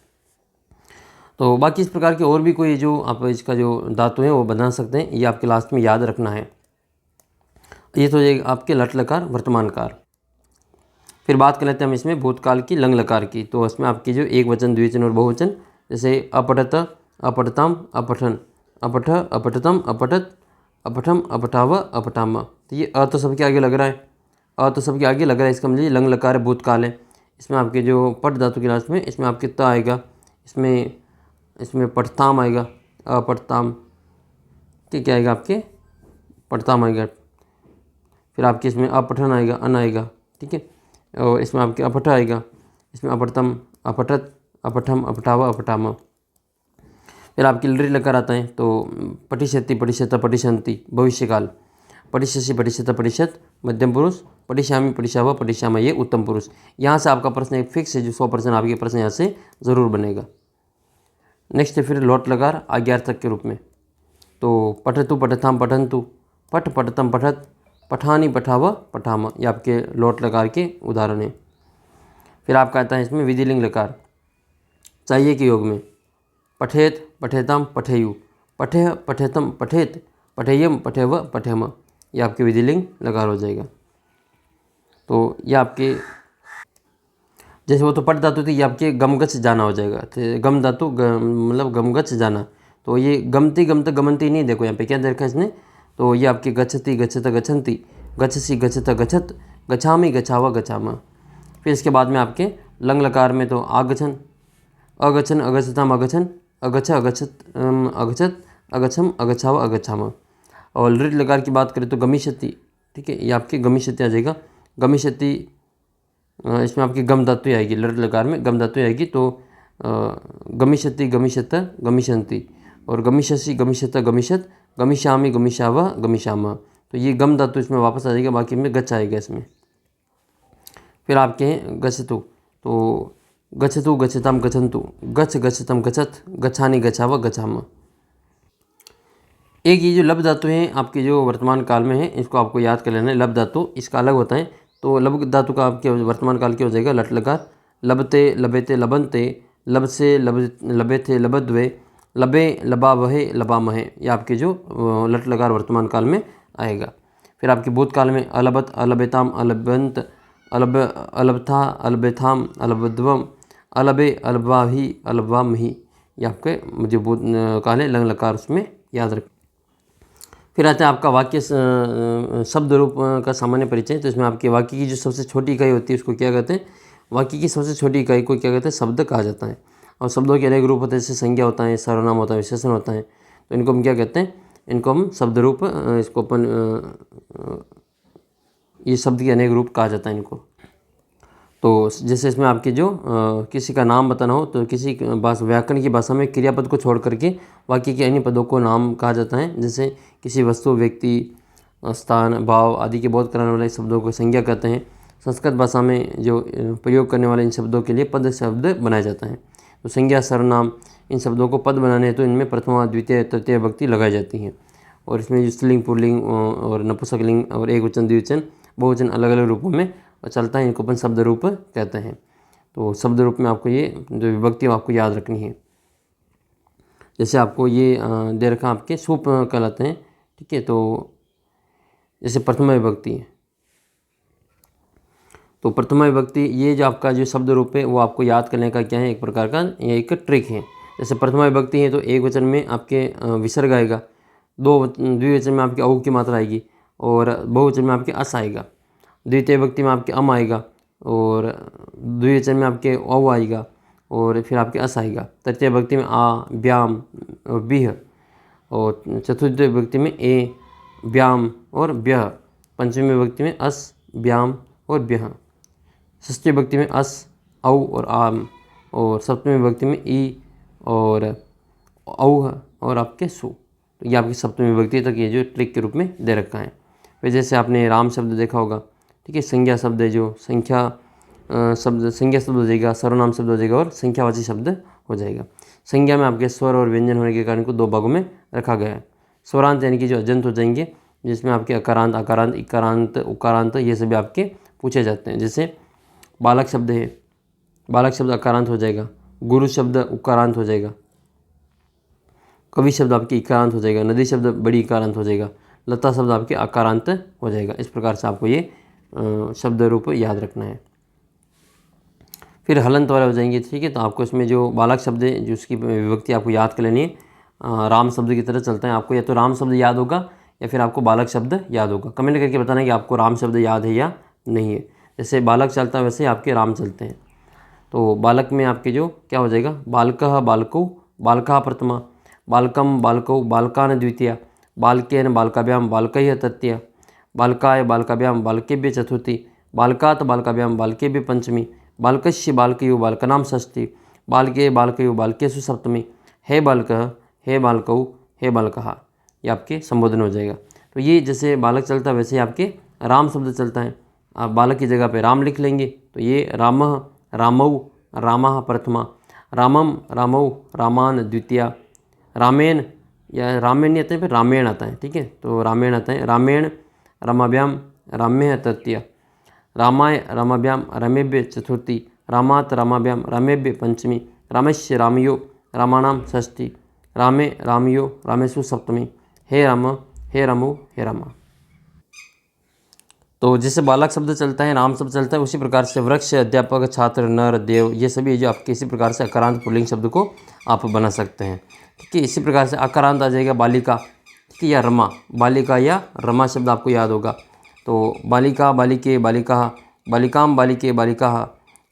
तो बाकी इस प्रकार के और भी कोई जो आप इसका जो धातु है वो बना सकते हैं, ये आपके लास्ट में याद रखना है। ये तो ये आपके लट लकार वर्तमान काल। फिर बात कर लेते हैं हम इसमें भूतकाल की लंग लकार की। तो इसमें आपकी जो एक वचन, द्विवचन और बहुवचन, जैसे अपठत, अपठताम, अपठन, अपठ, अपठतम, अपठत, अपठम, अपठाव, अपठामा। तो ये अ तो सबके आगे लग रहा है, अ तो सबके आगे लग रहा है, इसका मतलब लंग लकार है, भूतकाल है। इसमें आपके जो पट धातु के लास्ट में इसमें आपके त आएगा, इसमें पठताम आएगा, अपठताम, ठीक क्या आएगा आपके? पठताम आएगा। फिर आपके इसमें अपठन आएगा, अन आएगा, ठीक है। और इसमें आपके अपठ आएगा, इसमें अपठतम, अपठत, अपठम, अपठावा, अपठामा। फिर आपकी लृ लकार आता है, तो पठिष्यति, पठिष्यत, पठिष्यन्ति भविष्यकाल, पठिष्यसि, पठिष्यत, पठिष्यत मध्यम पुरुष, पठिष्यामि, पठिष्यावा, पठिष्यामा ये उत्तम पुरुष। यहाँ से आपका प्रश्न एक फिक्स है, जो 100% आपके प्रश्न यहाँ से ज़रूर बनेगा। नेक्स्ट है फिर लोट लकार आज्ञार्थक के रूप में। तो पठतु, पठताम, पठन्तु, पठ, पठतम, पठत, पठानी, पठावा, पठामा ये आपके लोट लकार के उदाहरण हैं। फिर आपका आता है इसमें विधिलिंग लकार, चाहिए के योग में। पठेत, पठेताम, पठेयु, पठेह, पठेतम, पठेत, पठेयम, पठेव, पठेम ये आपके विधिलिंग लकार हो जाएगा। तो ये आपके जैसे वो तो पट धातु थी, ये आपके गमगच्छ जाना हो जाएगा। तो गम धातु मतलब गमगच्छ जाना, तो ये गमती गमता गमनती नहीं, देखो यहाँ पे क्या देखा इसने, तो ये आपकी गच्छति गच्छत गच्छन्ति, गच्छसी गच्छत गच्छत, गच्छामि गच्छावा गच्छामा। फिर इसके बाद में आपके लंग लकार में तो आगछन, अगछन, अगच्छताम, अगछन, अगच्छ, अगच्छत, अगच्छत, अगच्छम, अगच्छावा, अगच्छामा। और लृ लकार की बात करें तो गमिष्यति, ठीक है, ये आपके गमिष्यति आ जाएगा। गमिष्यति इसमें आपकी गम धातु आएगी, लृ लकार में गम धातु आएगी। तो गमिष्यति, गमिष्यत, गमिष्यन्ति, और गमिष्यसि, गमिष्यत, गमिष्यत, गमिष्यामि, गमिष्यावा, गमिष्यामा। तो ये गम धातु इसमें वापस आ जाएगा, बाकी में गच्छ आएगा इसमें। फिर आपके हैं गच्छतु, तो गच्छतु, गच्छताम, गच्छन्तु, गच्छ, गच्छतम, गच्छत, गच्छानि, गच्छावा, गच्छामा। एक ये जो लब धातु हैं आपके जो वर्तमान काल में है, इसको आपको याद कर लेना है। लब धातु इसका अलग होता है। तो लब धातु का आपके वर्तमान काल क्या हो जाएगा? लट लकार, लबते, लबेते, लबनते, लब से, लबे थे, लबद्वे, लबे, लबावहे, लबामहे ये आपके जो लट लकार वर्तमान काल में आएगा। फिर आपके भूतकाल में अलबत, अलबेताम, अलबंत, अलबथा, अलबेथाम, अलबद्वम, अलबे, अलबाही, अलबामही ये आपके जो भूत काल है लंग लकार, उसमें याद रखें। फिर आता है आपका वाक्य शब्द रूप का सामान्य परिचय। तो इसमें आपके वाक्य की जो सबसे छोटी इकाई होती है उसको क्या कहते हैं? वाक्य की सबसे छोटी इकाई को क्या कहते हैं? शब्द कहा जाता है। और शब्दों के अनेक रूप होते हैं, जैसे संज्ञा होता है, सर्वनाम होता है, विशेषण होता है। तो इनको हम क्या कहते हैं? इनको हम शब्द रूप, इसको अपन ये शब्द के अनेक रूप कहा जाता है इनको। तो जैसे इसमें आपके जो किसी का नाम बताना हो, तो किसी भाषा व्याकरण की भाषा में क्रियापद को छोड़ करके वाक्य के अन्य पदों को नाम कहा जाता है। जैसे किसी वस्तु, व्यक्ति, स्थान, भाव आदि के बोध कराने वाले शब्दों को संज्ञा कहते हैं। संस्कृत भाषा में जो प्रयोग करने वाले इन शब्दों के लिए पद शब्द बनाया जाता है। तो संज्ञा, सर्वनाम, इन शब्दों को पद बनाने हेतु इनमें प्रथमा, द्वितीय, तृतीय विभक्ति लगाई जाती है। और इसमें जो स्त्रीलिंग, पुल्लिंग और नपुंसकलिंग और एक वचन, द्विवचन, बहुवचन अलग अलग रूपों में चलता है। इनको अपन शब्द रूप कहते हैं। तो शब्द रूप में आपको ये जो विभक्ति आपको याद रखनी है। जैसे आपको ये दे रखा आपके सूप कहलाते हैं, ठीक है। तो जैसे प्रथमा विभक्ति है, तो प्रथमा विभक्ति ये जो आपका जो शब्द रूप है वो आपको याद करने का क्या है, एक प्रकार का ये एक ट्रिक है। जैसे प्रथमा विभक्ति है तो एक वचन में आपके विसर्ग आएगा, द्विवचन में आपके औ की मात्रा आएगी और बहुवचन में आपके अस आएगा। द्वितीय विभक्ति में आपके अम आएगा और द्विवचन में आपके औ आएगा और फिर आपके अस आएगा। तृतीय विभक्ति में आ, व्याम और बिह और चतुर्थ विभक्ति में ए, व्याम और ब्यह। पंचमी विभक्ति में अस, व्याम और ब्यह। षष्ठी विभक्ति में अस, औ और आम और सप्तमी विभक्ति में ई और औह और आपके सु। तो ये आपकी सप्तमी विभक्ति तक ये जो ट्रिक के रूप में दे रखा है। फिर जैसे आपने राम शब्द देखा होगा, ठीक है। संज्ञा शब्द है जो संज्ञा शब्द हो जाएगा, सर्वनाम शब्द हो जाएगा और संख्यावाची शब्द हो जाएगा। संज्ञा में आपके स्वर और व्यंजन होने के कारण को दो भागों में रखा गया है। स्वरांत यानी कि जो अजंत हो जाएंगे, जिसमें आपके अकारांत, आकारांत, इकारांत, उकारांत ये सभी आपके पूछे जाते हैं। जैसे बालक शब्द है, बालक शब्द अकारांत हो जाएगा। गुरु शब्द उकारांत हो जाएगा। कवि शब्द आपके इकारांत हो जाएगा। नदी शब्द बड़ी इकारांत हो जाएगा। लता शब्द आपके अकारांत हो जाएगा। इस प्रकार से आपको ये शब्द रूप याद रखना है। फिर हलंत वाले हो जाएंगे, ठीक है। तो आपको इसमें जो बालक शब्द है जो उसकी विभक्ति आपको याद कर लेनी है। राम शब्द की तरह चलता है। आपको या तो राम शब्द याद होगा या फिर आपको बालक शब्द याद होगा। कमेंट करके बताना कि आपको राम शब्द याद है या नहीं है। जैसे बालक चलता है वैसे आपके राम चलते हैं। तो बालक में आपके जो क्या हो जाएगा, बालकः बालकौ, बालकः प्रथमा, बालकम बालकौ, बालकान द्वितीया, बालकेन बालकाभ्याम बालकैः तृतीया, बालकाय बालकाभ्याम बालकेभ्यः चतुर्थी, बालकात् बालकाभ्याम बालकेभ्यः पंचमी, बालकस्य बालकयो बालकानां षष्ठी, बालके बालकयो बालकेषु सप्तमी, हे बालकः, हे बालकौ, हे बालकः। ये आपके संबोधन हो जाएगा। तो ये जैसे बालक चलता है वैसे आपके राम शब्द चलता है। आप बालक की जगह पे राम लिख लेंगे तो ये रामः, रामौ, रामः प्रथमा, रामम, रामौ, रामान द्वितीया, रामेण या रामेण नहीं आता है, फिर रामेण आता है, ठीक है। तो रामेण आता है। रामेण रमाभ्याम राम्यः तृतीया, रामाय रामाभ्याम रामेभ्य चतुर्थी, रामात् रामाभ्याम रामेभ्य पंचमी, रामस्य रामयो रामाणां षष्ठी, रामे रामयो रामेषु सप्तमी, हे राम, हे रामो, हे रामा। तो जैसे बालक शब्द चलता है, राम शब्द चलता है, उसी प्रकार से वृक्ष, अध्यापक, छात्र, नर, देव ये सभी जो आपके इसी प्रकार से अकारांत पुल्लिंग शब्द को आप बना सकते हैं, ठीक है। इसी प्रकार से अकारांत आ जाएगा बालिका, ठीक है, या रमा। बालिका या रमा शब्द आपको याद होगा। तो बालिका, बालिके, बालिका, बालिकाम, बालिके, बालिका,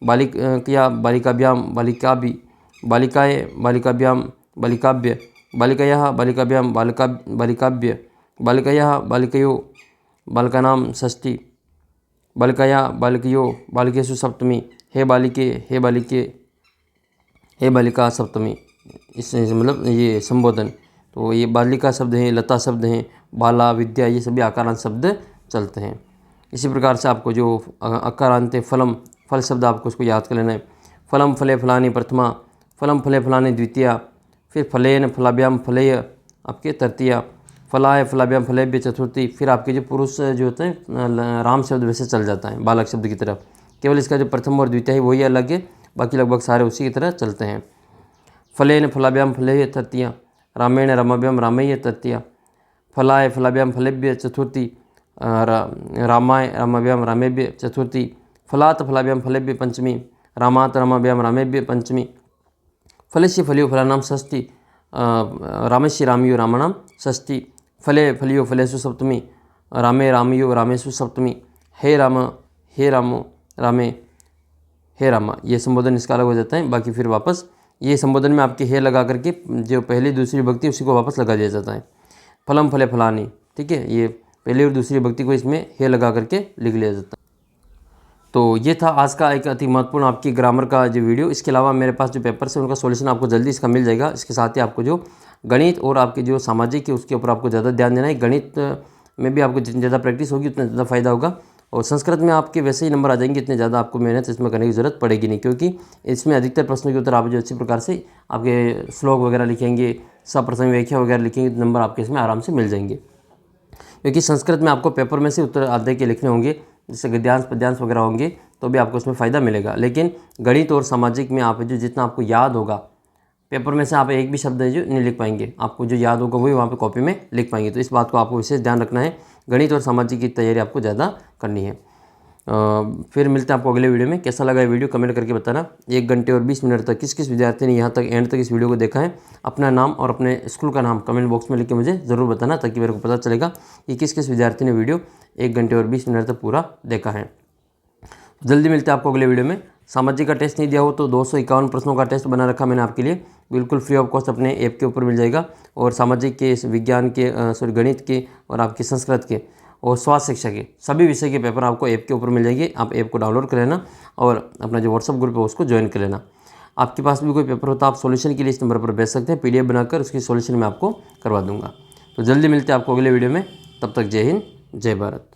बालिकया, बालिकाभ्याम, बालिकाभि, बालिकाए, बालिकाभ्याम, बालिकाभ्य, बालिकयः, बालिकाभ्याम, बालिकाभ्य, बालिकयः, बालिकयो, बालकानां षष्ठी, बालिकया, बालिकयो, बालिकेषु सप्तमी, हे बालिके, हे बालिके, हे बालिका सप्तमी। इससे मतलब ये संबोधन। तो ये बालिका शब्द हैं, लता शब्द हैं, बाला, विद्या ये सभी आकारांत शब्द चलते हैं। इसी प्रकार से आपको जो अकारांत फलम, फल शब्द आपको उसको याद कर लेना है। फलम फले फलानि प्रथमा, फलम फले फलानि द्वितीया, फिर फलेन फलाभ्याम फलेय आपके तृतीया, फलाय फलाभ्याम फलेभ्य चतुर्थी। फिर आपके जो पुरुष जो होते हैं राम शब्द वैसे चल जाता है बालक शब्द की तरफ। केवल इसका जो प्रथम और द्वितीय है वही अलग है, बाकी लगभग सारे उसी की तरह चलते हैं। फलेन फलाभ्याम फलेय तृतीया, रामेण रमाभ्याम रामेय तृतीया, फलाय फलाभ्याम फलेभ्य चतुर्थी, रामाय रामाभ्याम रामेभ्य चतुर्थी, फलात् फलाभ्याम फलेभ्य पंचमी, रामात् रामाभ्याम रामेभ्य पंचमी, फलस्य फलियो फलानां षष्ठी, रामस्य रामयो रामाणां षष्ठी, फले फलियो फलेषु सप्तमी, रामे रामयो रामेषु सप्तमी, हे राम, हे रामो, रामे, हे रामा। ये संबोधन इसका अलग हो जाता है। बाकी फिर वापस ये संबोधन में आपके हे लगा करके जो पहली दूसरी विभक्ति उसी को वापस लगा दिया जाता है। फलम फले फलानी, ठीक है, ये पहली और दूसरी विभक्ति को इसमें हे लगा करके लिख लिया जाता है। तो ये था आज का एक अति महत्वपूर्ण आपकी ग्रामर का जो वीडियो। इसके अलावा मेरे पास जो पेपर्स है उनका सॉल्यूशन आपको जल्दी इसका मिल जाएगा। इसके साथ ही आपको जो गणित और आपके जो सामाजिक है उसके ऊपर आपको ज़्यादा ध्यान देना है। गणित में भी आपको जितनी ज़्यादा प्रैक्टिस होगी उतना ज़्यादा फायदा होगा, और संस्कृत में आपके वैसे ही नंबर आ जाएंगे, इतने ज़्यादा आपको मेहनत इसमें करने की ज़रूरत पड़ेगी नहीं, क्योंकि इसमें अधिकतर प्रश्नों के उत्तर आप जो अच्छे प्रकार से आपके श्लोक वगैरह लिखेंगे, सप्रसंग व्याख्या वगैरह लिखेंगे, तो नंबर आपके इसमें आराम से मिल जाएंगे। क्योंकि संस्कृत में आपको पेपर में से उत्तर आधे के लिखने होंगे, जैसे गद्यांश पद्यांश वगैरह होंगे, तो भी आपको इसमें फ़ायदा मिलेगा। लेकिन गणित और सामाजिक में आप जो जितना आपको याद होगा, पेपर में से आप एक भी शब्द है जो नहीं लिख पाएंगे, आपको जो याद होगा वही वहाँ पे कॉपी में लिख पाएंगे। तो इस बात को आपको विशेष ध्यान रखना है। गणित और सामाजिक की तैयारी आपको ज़्यादा करनी है। फिर मिलते हैं आपको अगले वीडियो में। कैसा लगा ये वीडियो कमेंट करके बताना। 1 घंटे और 20 मिनट तक किस किस विद्यार्थी ने यहाँ तक एंड तक इस वीडियो को देखा है, अपना नाम और अपने स्कूल का नाम कमेंट बॉक्स में लिख के मुझे ज़रूर बताना, ताकि मेरे को पता चलेगा कि किस किस विद्यार्थी ने वीडियो 1 घंटे और 20 मिनट तक पूरा देखा है। जल्दी मिलते हैं आपको अगले वीडियो में। सामाजिक का टेस्ट नहीं दिया हो तो 251 प्रश्नों का टेस्ट बना रखा मैंने आपके लिए, बिल्कुल फ्री ऑफ कॉस्ट अपने ऐप के ऊपर मिल जाएगा। और सामाजिक के, विज्ञान के, गणित के, और आपके संस्कृत के, और स्वास्थ्य शिक्षा के सभी विषय के पेपर आपको ऐप के ऊपर मिल जाएंगे। आप ऐप को डाउनलोड कर लेना और अपना जो व्हाट्सअप ग्रुप है उसको ज्वाइन कर लेना। आपके पास भी कोई पेपर होता है, आप सॉल्यूशन के लिए इस नंबर पर भेज सकते हैं। PDF बनाकर उसकी सॉल्यूशन मैं आपको करवा दूंगा। तो जल्दी मिलते हैं आपको अगले वीडियो में। तब तक जय हिंद, जय भारत।